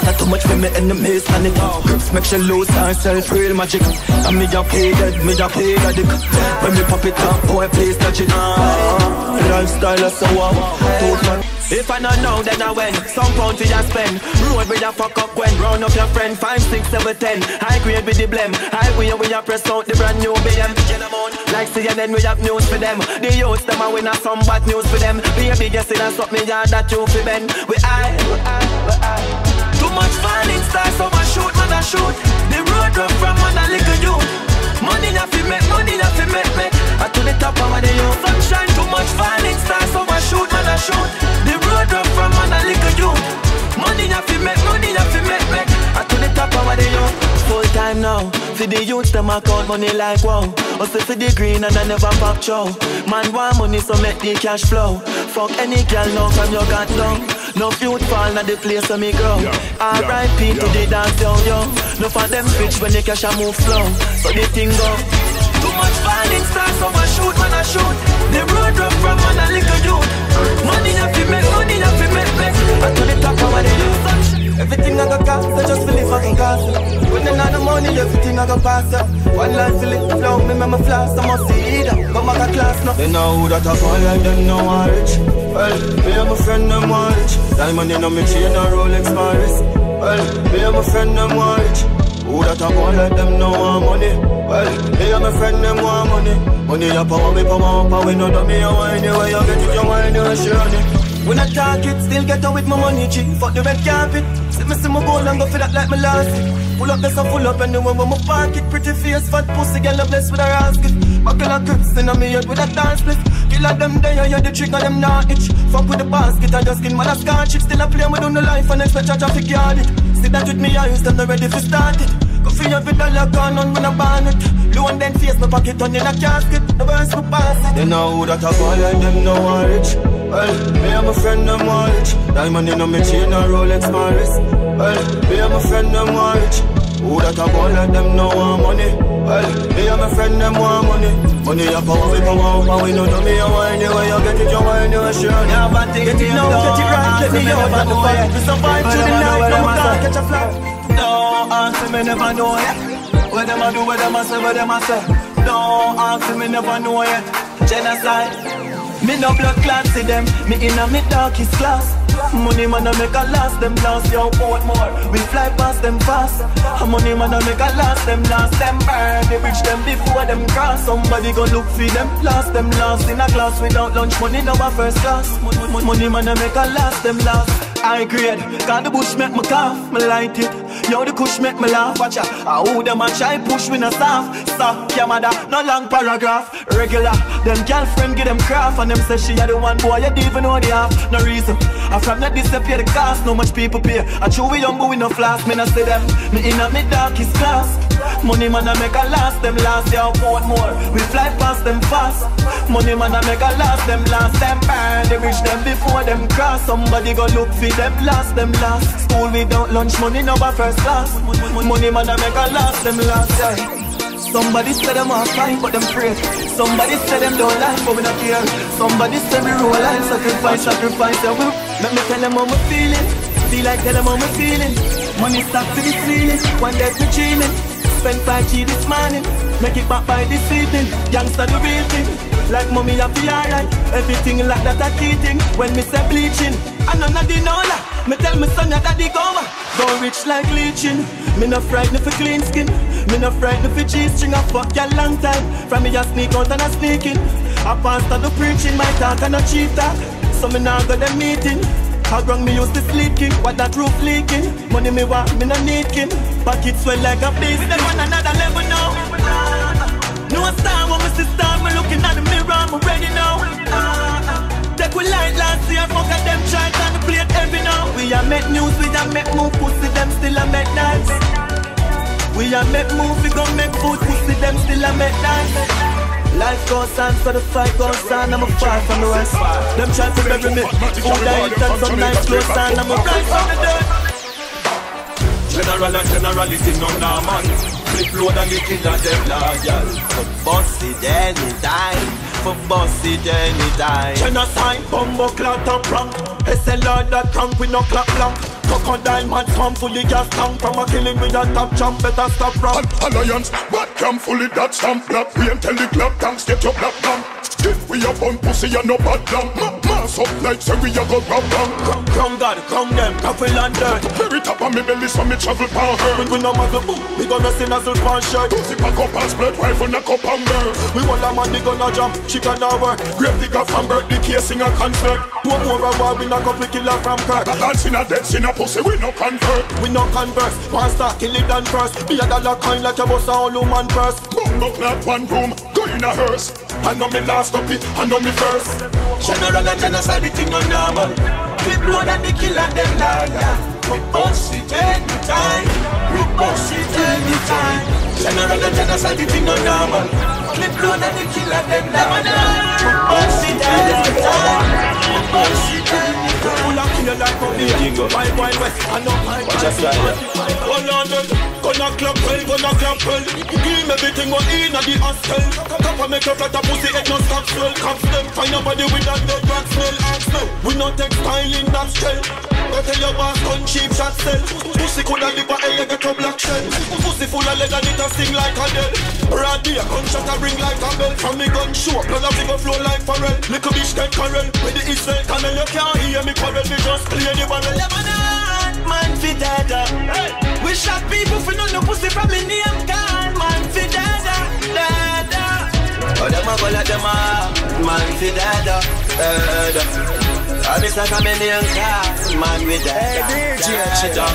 Not too much for me enemies on it. Grips make she lose herself, real magic. And me a pay dead, me a pay the dick. When me pop it up, boy please touch it. Lifestyle is so wow. If I not know, then I win. Some pound to just spend. Road with ya fuck up when. Round up your friend. 5, 6, 7, 10. High grade with the blem. Highway we ya press out the brand new BM. Like CNN we have news for them. The youths them a win a some bad news for them. Baby guess it and stop me yard that you fi bend. We I. Too much falling stars so I shoot, man I shoot. The road run from man a little youth. Money na fi make, money na fi make. I to the top of the youth. Sunshine too much falling stars so I shoot, man I shoot. The road run from man a little youth. Money na fi make, money na fi make. I to the top of the youth. Full time now. For the youth them account money like wow. Also for the green and I never pop chow. Man want money so make the cash flow. Fuck any girl now from your got down. No youth fall na the place where me grow. R.I.P. to the dance yo. No for them bitch when the cash a move slow. So the thing go. Too much falling stars so I shoot, man I shoot. The road run from man a little youth. Money na fi make, money na fi make. I to the top of the youth. Everything I got cost, I just believe I can cost. When they not the money, everything I got pass up. One life to live, flow, me my flash, I must see that. Come back a class now. They know that I fall like them no one rich. Well, me and my friend them one rich. Diamond in me chain and Rolex Paris. Well, me and my friend them one rich. Who that I fall like them no one money. Well, me and my friend them one money. Money a power, me power up, and we know that me a wine. Anyway, you get it, you wine, you share it. When I talk it, still get on with my money, G. Fuck the red carpet. See me see my goal and go for that like my last it. Pull up this and pull up anyway when my park it. Pretty face, fat pussy, girl, blessed with a rascal. Buckle of grips in on me head with a dance split. Kill at them there, you the trick and them not itch. Fuck with the basket and just skin man a scotch it. Still a play with on the life and expect a traffic yard it. See that with me eyes, them not ready for start it. Go for every dollar gone on when I ban it. Low and then face my pocket on in a casket. The verse me pass it. They know who that I call like them no one rich. Well, me and my friend them one rich. Diamond in me chain and Rolex Paris. Well, me and my friend them one rich. Who that I call like them no one money. Well, me and my friend them one money. Money a power, we power up, and we know me a wine. You get it, you wine, you share. Yeah, but get it now, get it right. Let me out on the fire. We survive through the night, no can't catch a flight. No, answer me never know yet. What them a do, what them a say, what them a say. No, answer me never know yet. Genocide. Me no blood clot see them. Me inna me darkest class. Money man a make a last them last. Yo, what more? We fly past them fast. Money man a make a last them last. Them burn, they reach them before them cross. Somebody go look for them last in a class without lunch money. Now a first class. Money man a make a last them last. I grade, cause the bush make me cough, me light it. Yo, the kush make me laugh, watch ya. Who them a try push me no staff. Stop, your mother, no long paragraph. Regular, them girlfriend give them craft. And them say she a the one boy, you don't even know the half. No reason, I from not disappear the cost. No much people pay, I chew we young but we no flask. Me no say them, me in a me darkest class. Money man a make a last, them last, yo, what more? We fly past them fast. Money man a make a last, them last. Them burn, they reach them before them cross. Somebody go look for them last, them last. School without lunch money, no first class. Money man a make a last, them last, yeah. Somebody say them are fine, but them afraid. Somebody say them don't like, but we not care. Somebody say we roll like sacrifice, yeah. Let me tell them how I'm feeling. Feel like tell them how I'm feeling. Money stuck to the ceiling, one day me dreaming. Spend 5G this morning, make it back by this evening. Youngster the real thing, like mommy I feel alright. Everything like that a key thing. When me say bleaching, I know nothing no lie. Me tell me son your daddy go back. Go rich like leeching. Me no frightened for clean skin. Me no frightened for G-string. I fuck ya long time. From me a sneak out and a sneaking. I pastor the preaching, my talk and a cheap talk. So me now go them meeting. How wrong me used to sleeping, what that roof leaking. Money me want, me no need kin. Pocket swell like a beast. We them on another level now. No star when me see star, me looking at the mirror, I'm ready now. make we light last year. Forget them try to play it heavy now. We a make news, we a make move, pussy them still a make dance. We a make move, we gon' make food, pussy them still a make dance. Life goes on, so the fight goes on, I'm a far from the rest. Them try to bury me, food I eat and some nice clothes on, I'm a rise from the dirt. General and generality no normal. Flip load and the killer them loyal. For boss it anytime, for boss it anytime. Genocide, bumbo clout and prank. SLR that crank with no clap blank. Crocodile man swam fully gas tank. From a killing with a top jump, better stop wrong. Alliance, bad cam fully that stamp. Black we and tell the club tanks get your black bang. If we a bun pussy and no bad lamb. Mass up like say we a go grab bang. Crown God, crown them, coffee and dirt. Very top of me belly so me travel power her. We no muzzle boom, we gonna rest in a sulfan shirt. Pussy pack up and split rifle knock up and burn. We want a man, we gonna jump, she gonna work. Grave digger from birth, the case sing a concert. One more a war, we knock up the killer from crack. Dance in a dead sin a pussy, we no convert. We no converse, one star, kill it done first. Be a dollar coin like a boss a whole human purse. Bumbo not one room, go in a hearse. I know me last up it, I know me first. General and genocide, the thing no normal. Flip load and the killer them liar. We boss it anytime, we boss it anytime. General and genocide, the thing no normal. Flip load and the killer them liar. We boss it anytime, we boss it anytime. Full of kill like a beer, Wild Wild West, I know my Hold on then, gonna clap well. Give me everything what in at the hostel. Copper make a flat a pussy head no stop swell. Cops them find nobody with that dead rat smell. We no take style in that shell. Go tell your boss gun cheap shot sell. Pussy coulda live a hell you get a black shell. Pussy full of lead and it a sting like a dead. Right there, gunshot a ring like a bell. From me gun show, blood a river flow like Pharrell. Little bitch get Carrel, with the Israel cannon you can't hear me quarrel. Me just clear the barrel. Lebanon, man fi dada. We shot people for no pussy from me name card. Man fi dada. Oh them a go like them a man fi dada. I miss like a me name card. Man with dada.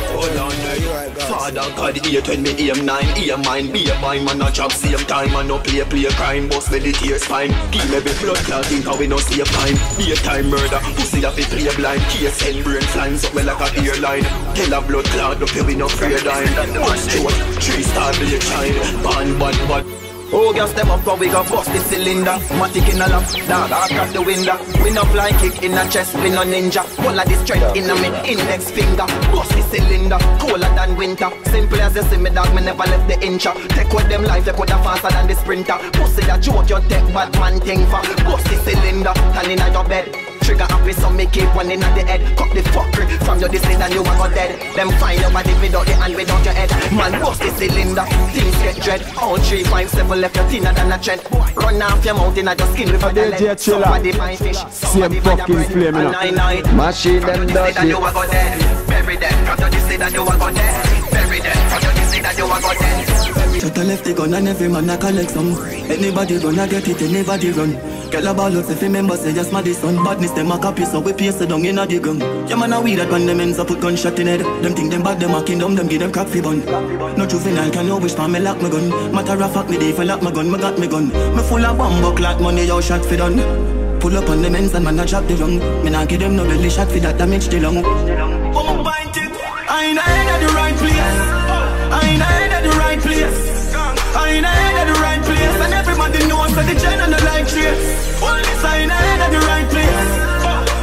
Hold on there. Father God, 8 when me aim 9. Aim mine, be a mine, man a job same time. Man no play crime, boss me the tears fine. Give me the blood clot, think how we no save time. Be a time murder, pussy that we play blind. Case and brain flying somewhere like a airline. Tell a blood clot, no pay we no afraid dime. One stroke, 3-star blade shine. Bad. Oh, gas them up, we gon' bust the cylinder. Matic in a lap, dog across the window. We no fly kick in a chest, we no ninja. All of this strength in a me index finger. Bust the cylinder, colder than winter. Simple as you see me dog, me never left the incha. Take with them life, they coulda faster than the sprinter. Pussy a joke, you take bad man thing for. Bust the cylinder, turn in your bed. Trigger happy, so me keep one in at the head. Cut the fuckery from your distance and you are go dead. Them find your body without the hand, without your head. Man, bust the cylinder, things get dread. All 3, 5, 7 left your thinner than a tread. Run off your mouth in at your skin with a lead. Somebody buy fish, somebody buy a bread. Machine them dirty. That you are go dead. Bury them, from your distance that you are go dead. Bury them, from your distance that you are go dead. Shut the left the gun and every man a collect some. Anybody gonna get it, anybody run. Girl a ball out if you remember say just my son. Badness them a copy so we paste it down in a the gun. Yeah man a weed that when them ends up put gunshot in head. Them think them bad them a kingdom them give them cock fi bun. No juvenile can you wish for me lock my gun. Matter of fact me dey for lock my gun, me got me gun. Me full of bomb clock money yo shot fi done. Pull up on them ends and man a drop the rung. Me nah give them no belly shot fi that damage the lung. Boom bind it. I ain't at the right place. I ain't at the right place. I ain't at the right place. And everybody knows that the gen and the like trace. I ain't at the right place.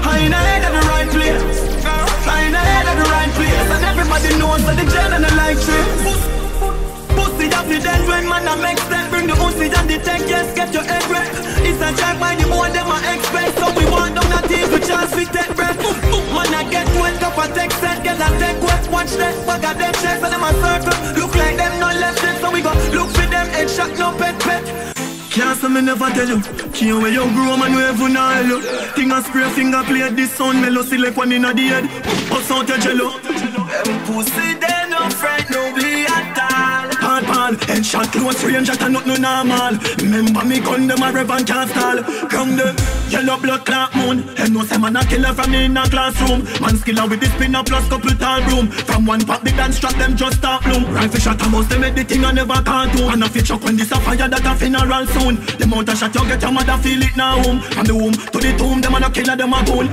I ain't at the right place. I ain't at the right place. And everybody knows that the gen and the like trace. Pussy up the dead when man a make sense. Bring the pussy and the tech, yes, get your head wet. It's a drive by the more them a expect. So we want down that team with chance we take breath. Man a get wet up a text set. Get a take wet, watch that. Bag a dead chest and them a circle. Look like them not left it. So we go look for them headshot, no pet. Can't say me never tell you. Can't where you grow man, you ever know you. Thing a spray finger play this sound. Mellow select one in a the head. Bust out your jello. Pussy they no fright, no be at all. Hard pan Headshot close range, that not no normal. Remember me gun them a rev and can't stall. Ground them, yellow blood clot moon. And no say man a killer from me in a classroom. Man skiller with the spinner plus couple tall room. From one pop the dance strap them just start bloom. Rifle shot a mouse, they make the thing I never cartoon. And a fit chuck when this a fire that a funeral soon. The mount a shot you get your mother feel it now home. From the womb to the tomb, them a killer them a goon.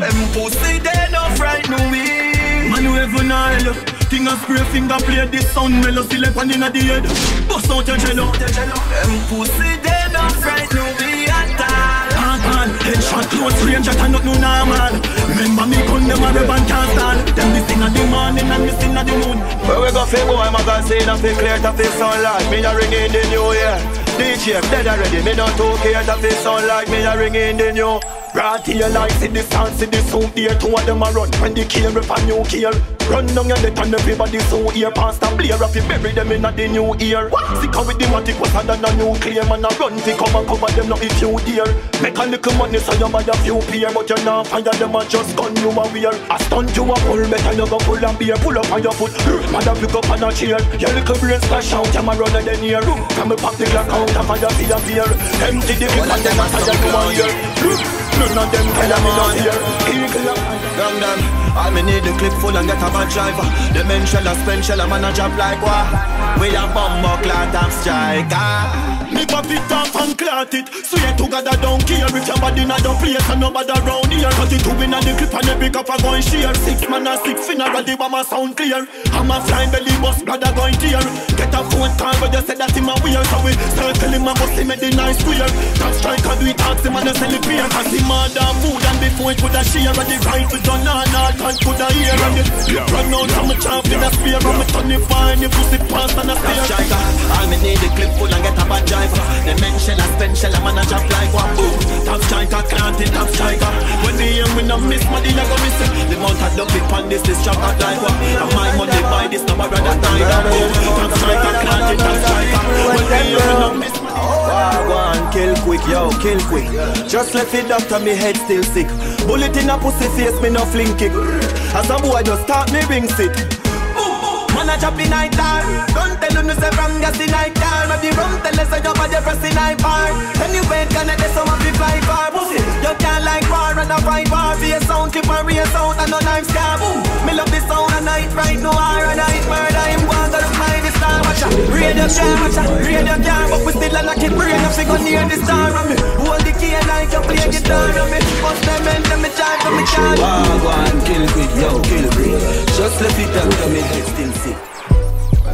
Them pussy they no frighten me. Man you ever know thing a spray finger play this sound mellow select one inna the head. Bust out your jello. Them pussy they no frighten me at all. Headshot close range that not no normal. Remember me gun them a rev and can't stall. Them this thing at the morning and this thing at the noon. Where we go fi boy magazine and fi clear to fi sunlight. Me a ring in the new year. DJ dead already. Me not too care to fi sunlight. Me a ring in the new. Brought to your life, see the sound, see the soup there. Two of them a run when the kill rip a new kill. Run down your death and everybody so ear. Past and blare up, you bury them in the new year. Sick with the matic was under the nuclear. Man a run to come and cover them not if you dare. Make a little money so you buy a few pair. But you're not fire them a just gun you a wear. A stunt you a pull, better you go pull and beer. Pull up on your foot, mother pick up on a chair. Your little brain splash out, you a run in the near. Come and pop the Glock out and fire for your fear. Empty the clip and them a fire to a year. None of them tell me not here. Young them, all me need the clip full and get a bad driver. The men shell a spend shell a man a job like what? We a bumbo clot and striker. Me pop it off and clot it. Swear to God I don't care if your body not the place and nobody around here. Cut it to win and the clip and the pick up a going share. 6 man and 6 funeral the bomber sound clear. I'm a flying belly bus blood a going tear. Get a phone call but you said that him a weird. So we circle him a bust him at the nice square. Top striker do it ask him and sell it beer. Cause him mother food and before it could a share. And the rifle done and all time could a hear. And the run out from a champ in a spear. And me turn it fine if you see past and a spear. Top striker, all me need the clip full and get a bad driver. The men shell a spend shell a man a drop like one boom. Top striker can't top striker. When the young we no miss money I go miss it. The mount a dub it on this trap not like what. And my money buy this number rather die than boom. Top striker can't top striker. When the young we no miss money. Go on, kill quick, yo, kill quick. Just left it after me head still sick. Bullet in a pussy face, me no fling kick. As a boy just start me ring sick. Man a chop in night time. Don't tell you no say from gas in night time. If you run tell us say your body press in night bar. Anyway, connect the summer be fly far. You can't like war and a fight war. Be a sound clip and real sound and no knife scar. Me love the sound and night right no war and night murder. Him want to find the star. Watch out, radio car, but we still a knock it brain up. She go near the star of me. Hold the key like you play guitar of me. Bust them and them me charge for me charge. Go on, kill quick, yo, kill quick. Just left it after me head still sick.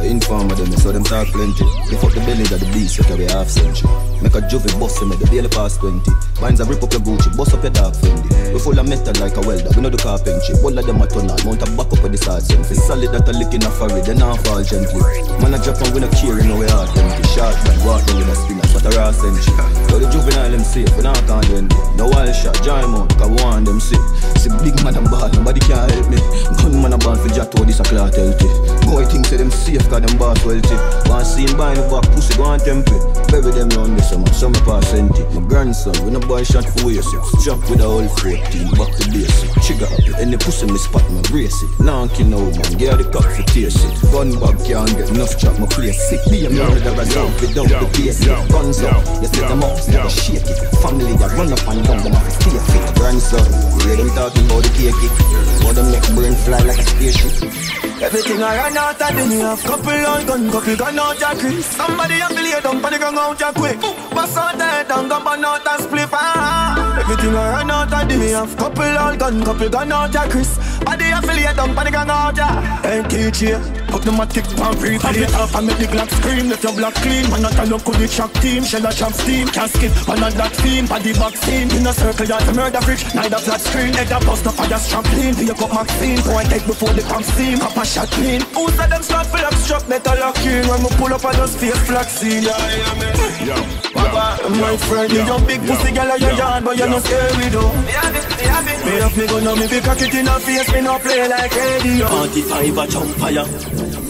Inform them, so them talk plenty. Lift up the belly of the beast, you carry half century. Make a juvie bust him at the daily past 20. Binds a rip up your Gucci, bust up your dark Fendi. We full of metal like a welder, we know the carpentry. All of them a tunnel, mount a back up with the sergeant. Fi solid that a lick in a forehead, then not fall gently. Man a Japan, we no care, you know we hard empty. Short man, walk them with a spinners, but a raw century. So the juvenile them safe, we not can't end it. No wild shot, join out, cause we want them sick. See big man and bad, nobody can help me. Gun man a band for Jato, this a clot healthy. Boy think say them safe, cause them boss wealthy. Want see him buying the back, pussy go and temple. Bury them round this summer, summer pass empty. My grandson, when a boy shot for waist. Strap with a whole 14, back to basic. Trigger up, any pussy me spot, me brace it. Lanky now man, get the cock for taste it. Gun bag can't get enough chop, my place sick. Be a murderer down, without the basic. Guns up, you set them up, never shake it. Family that run up and down, them have to stay fit. Grandson, you hear them talking about the cake it. How them make brain fly like a spaceship. Everything I run out of me have couple on gun, couple gun out your crease. Somebody a play down, but they gun out your quick. Pass out there, down, gun burn out and split. Everything I run out of me have couple on gun, couple gun out your crease. Body a play down, but they gun out ya. Hey KJ, put the matic pan free, pop it off and make the Glock scream. Let your block clean, man a turn up with the track team. Shell a chop steam, casket, man a that theme. Body vaccine, in a circle yard to murder fridge. Neither flat screen, head a bust up fire strap clean. Pick up Maxine, go and take before the pump steam. Pop a shot clean. Who said them start full of struck metal lock in? When we pull up I just face flaxseed. My friend, you your big pussy girl at your yard, but you're not scary though. Me up me gun now, me be cock it in her face, me no play like radio. 45 a jump fire.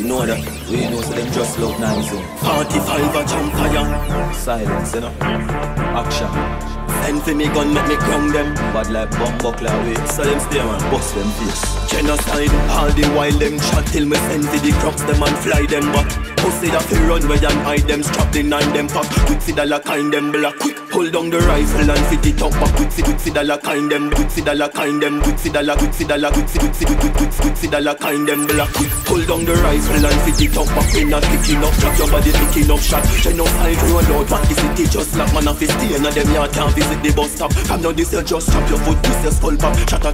them know that. We know so them just love 9 zone. 45 a jump fire. Silence, you know. Action. Send for me gun, make me crown them. Bad like bomb buckler away. So them stay man, bust them face. Genocide, all the while them chat till me send for the crops them and fly them back. Pussy that fi run where and hide them, strap the 9 them pack. Quick fi dollar kind them black. Quick hold down the rifle and fit it up back. Quick fi dollar kind them. Quick fi dollar kind them. Quick fi dollar. Quick fi dollar. Quick fi dollar kind them black. Quick hold down the rifle and fit it up back. We not picking up drop your body picking up shot. Genocide roll out back the city just like man of his stay. And them yard can't visit the bus stop. Come now this you just chop your foot, twist your skull pop. Shatter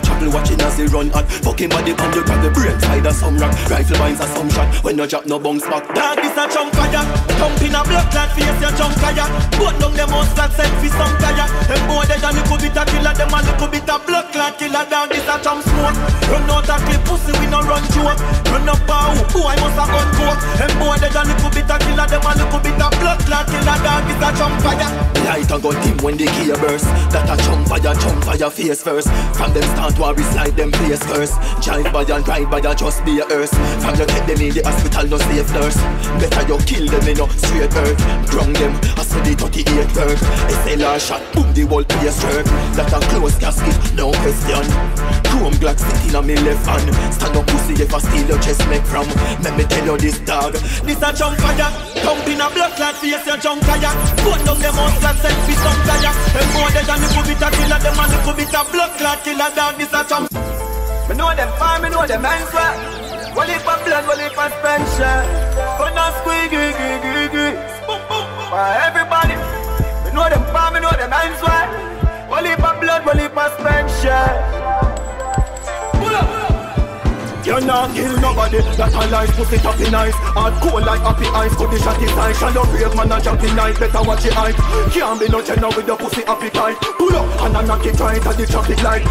chapel, watching as they run at. Fucking body pan you grab the brain side of some rock. Rifle binds are some shot. When you drop no bounce back. Dog this a chunk fire. Thump in a blood clot face your chunk fire. Put down them house that send for some tire. Them boy dead a little bit a killer. Them a little bit a blood clot killer. Dog this a chunk smoke. Run out a clip pussy we no run joke. Run up a hoop, boy must a gun coke. Them boy dead a little bit a killer. Them a little bit a blood clot killer. Dog this a chunk fire. Light and gun team when they gear burst. That a chunk fire face first. From them start war we slide them place first. Jive by and ride by just be a earth. From you take them in the hospital no safe nurse. Better you kill them in no straight earth. Ground them as for the 38 bird. SLR shot boom the whole place jerk. That a close casket no question. Chrome Glock sitting on me left hand. Stand up pussy if I steal your chest make from. Let me tell you this dog. This a chunk fire. Thump in a blood clot face your junk fire. Put down them house that send for some tire. Them boy dead and little bit a killer. Them a little bit a blood clot killer. Dog this a chunk. Me know them fine, me know them answer. Well if a blood, well if a spencer. But not squeaky, everybody. Me know them fine, me know them answer. Well if a blood, well if a spencer. You not kill nobody, that a life pussy top in ice. Hard cold like happy ice, could the shot his eye. Shallow brave man a jump in night, better watch your eyes. Can't be no tenor with your pussy appetite. Pull up and I knock it right at the traffic light.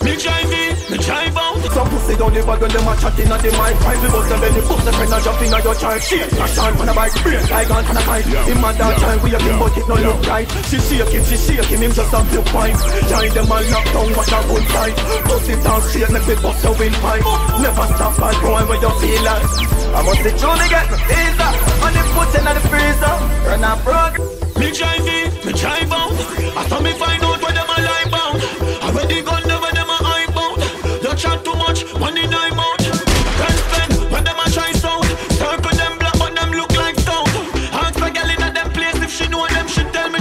Me drive in, me drive out. Some pussy don't live when them a chatting at the mic. Five we bust them belly, bust the friend a jump in at your child. Shake, crash on a bike, break like on a kite. In my dark time we a king but it no look right. She shake him just a few points. Giant them all knock down, watch a good fight. Pussy down straight, make me bust the windpipe. Never stop bad boy when you feel like I must be true, me get my visa. On the foot in the freezer. Run a prog. Me drive in, me drive out. After me find out where them a lie bound. I wear the gun there where them a eye bound. You chat too much, money nine out. Can't spend when them a try sound. Circle them black but them look like stone. Ask a girl in a them place if she know them, she tell me.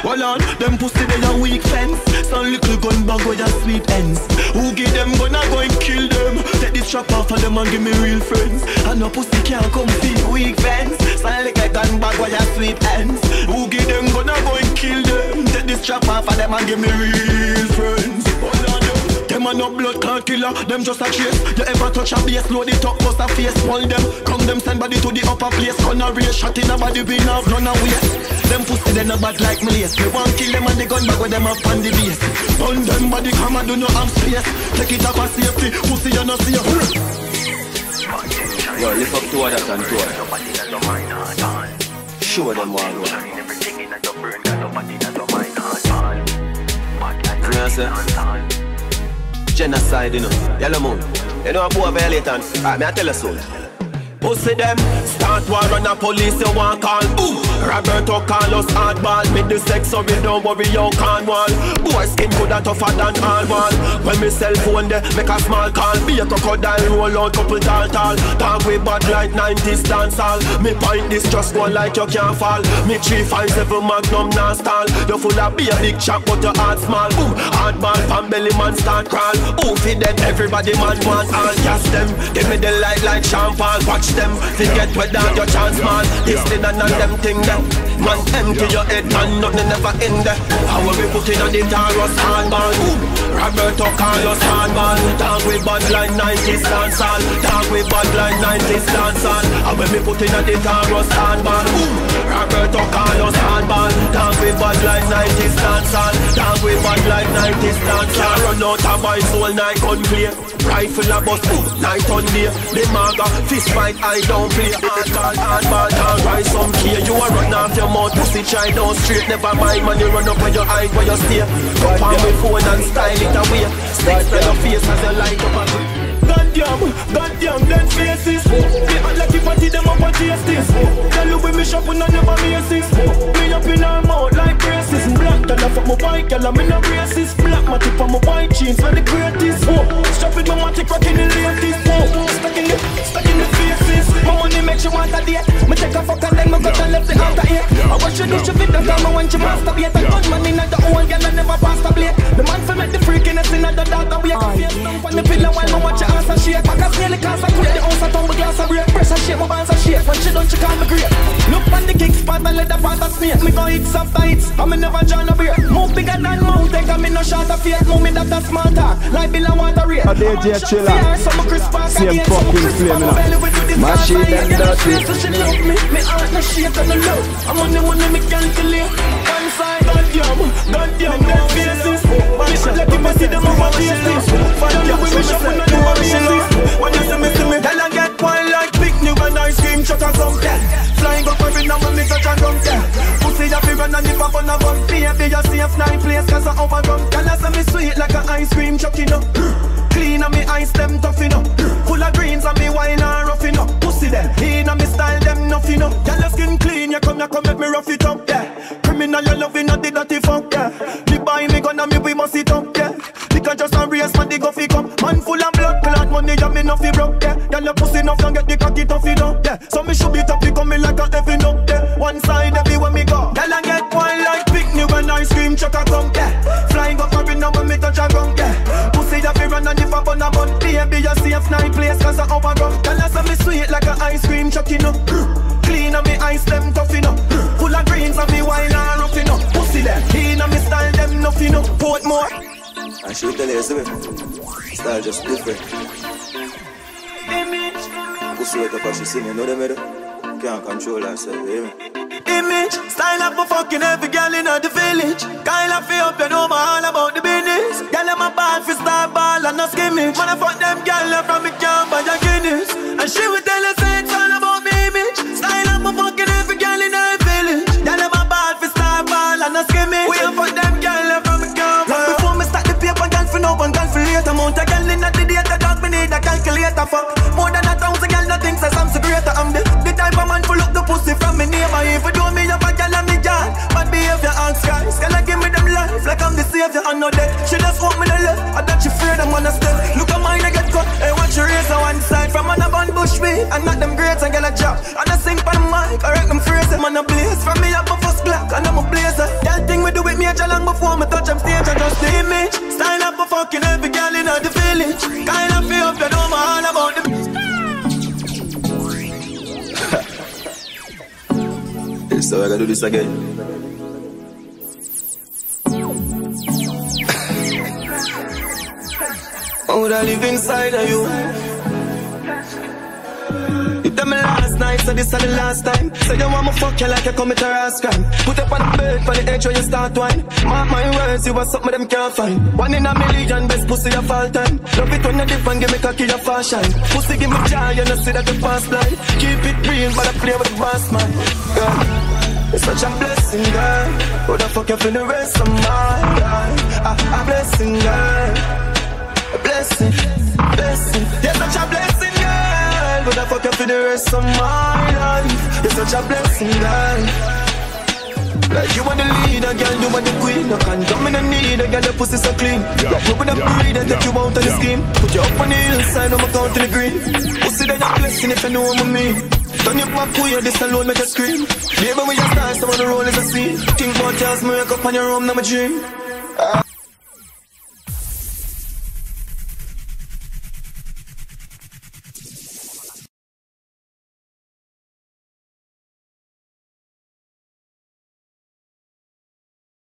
Well on, them pussy they a weak fence. Some little gun bag with a sweet ends. Who give them gun I go and kill them. Take this strap off of them and give me real friends. And no pussy can't come see weak fence. Some little gun bag with a sweet ends. Who give them gun I go and kill them. Take this strap off of them and give me real friends. Them a no blood clot killer, them just a chase. You ever touch a base, load it up, bust a face, pull them. Come them send body to the upper place. Gonna race, shot in a body, we now run away. Them pussy they no bad like me lace. Me want kill them and the gun back with them up on the base. Burn them body, come and do no have space. Take it up a safety, pussy you no see. Yo, lift up to that and to it. Show them what go. You know what I'm saying? Genocide, you know. Yellow moon. You know a boy violating. Alright, me I tell you soon. Pussy them, start war on the police, you want call. Ooh, Roberto Carlos hardball. Make the sex so we don't worry, you can't wall. Boy skin coulda tougher than all wall. When me cell phone there, make a small call. Be a crocodile, roll out couple tall. Talk with bad like 90s dancehall. Me point this just go like you can't fall. Me 357 Magnum non stall. You full of be a big chap but your heart small. Boom, hardball, pan belly man start crawl. Ooh, feed them, everybody man want all. Gas them, give me the light like champagne. Watch them, forget whether your chance man. This thing and them thing them. Man empty your head and nothing never end there. How we putting on the Taurus handball. Roberto Carlos handball. Talk with bad line 90s dancehall. Talk with bad line 90s dancehall. How we putting on the Taurus handball. Roberto Carlos handball. Talk with bad line 90s dancehall. Talk with bad line 90s dancehall. Can't run out of my soul night gun play. Rifle a bus, night on day. The maga, fist fight, I don't play. Hardball, can't rise some key. You a run off your mouth, pussy try down straight. Never mind, man, you run up on your eye where you stay. Come on my phone and style it away. Sticks to your face as you light up a goddamn, dead faces. They act like if I did them up on justice. Tell you with me shop when I never racist. Me up in her mouth like braces. Black girl off of my bike, girl I'm in a racist. Black matic on my white jeans for the greatest. Strap with my matic rocking the latest. Stuck in the faces. My money makes you want a date. Me take a fuck and then me got and left it out of here. I watch you do your video, cause me want you masturbate. A gunman in the old girl and never pass the blade. The man for make the freakiness in the data wake. I feel stump on the pillow while me watch your ass and shake. Back as nearly cause I quit the house, I turn my glass and break. Pressure shake, my bands and shake. When she done, she call me great. Look on the kick spot and let the part of snake. Me go hits after hits, and me never join a beer. Move bigger than mountain, cause me no short of fear. Move me that a small talk, like Bill and Water Rate. A DJ Chilla, same fucking flame now. Machine them dirty. So she love me, me heart no shake and no love. I'm on the money me calculate. One side, goddamn, dead faces. Me should let me see them over faces. Find you with me shop when I never racist. When you see me, tell I get wild like picnic when ice cream truck or something. Flying up every now when me touch a gun there. Pussy ya fi run and if I run a bun. Baby you safe night place cause I overrun. Tell us me sweet like a ice cream truck you know. Clean and me ice them tough you know. Full of greens and me wine and rough you know. Pussy them, in and me style them nuff you know. Tell your skin clean, you come make me rough it up yeah. Criminal you love you not the dirty fuck yeah. Me buy me gun and me we must it up yeah. You can just a race man the go fi come. Man full of blood clot money you me nuff you broke yeah. Girl your pussy nuff you get the cocky tough you know yeah. So me should be tough you come me like a heavy up yeah. One side everywhere me go. Girl I get wild like picnic when ice cream truck a come yeah. Flying up every now when me touch a gun yeah. Pussy you fi run and if I bun a bun. Baby you safe night place cause I overrun. Girl I say me sweet like a ice cream truck you know. Clean and me ice them tough you know. Full of greens and me wine and rough you know. Pussy them, in and me style them nuff you know. Portmore and she tell you style just different. Pussy wake up and she see me, know them can't control herself, hear me? Image, style up for fucking every girl in the village. Kyle of up, you know all about the business. Girl in my ball for star ball and no skimmage. When I fuck them girl from me can't buy a Guinness. And she will tell us it's all about me image. Style up for fucking every girl in the village. Girl in my ball for star ball and no skimmage. We will fuck them girl from me can't buy. Before me start the paper, girl for now and girl for later. Amount of girl in the data, dog me need a calculator. Fuck more than 1,000 girl, nothing says I'm so greater. I'm the type of man full up the pussy from me neighbor. If you do me up a girl and me yard, bad behavior and skies. Girl I give me them life like I'm the savior and no death. She just want me to left, I thought she feared I'm on a step. Look at mine I get cut, hey watch your race on one side. From on a bun bush me, and not them grades and get a job. And I sing for the mic, I wreck them phrase them on a blaze. From me up a first clock, and I'm a blazer. That thing we do with me a long before me touch them stage. I just the image, style up for fucking every girl in the village. Kind of feel up, you know me all about the so I gotta do this again. I woulda live inside of you. You tell me last night, so this is the last time. Say you want me fuck you like you commit a rash crime. Put up on the bed for the edge when you start wine. Mark my words, you was something them can't find. 1 in a million, best pussy of all time. Love it when you dip and give me cocky your fashion. Pussy give me joy, you know see that you pass blind. Keep it real, but I play with the boss man. Girl, it's such a blessing, girl. Who the fuck you for the rest of my life? A blessing, girl. A blessing, blessing. You're such a blessing, girl. Who the fuck you for the rest of my life? You're such a blessing, girl. Like you want the leader, girl, you want the queen. You can't come in the need, girl, your pussy so clean. Like you want the breed and take you out of the scheme. Put you up on the hillside, I'm account to the green. Pussy that you're blessing if you know what I mean. Turn your back to you, this alone make you scream. Baby, when you start, someone the roll is a scene. Think about yours, me wake up on your room, now my dream.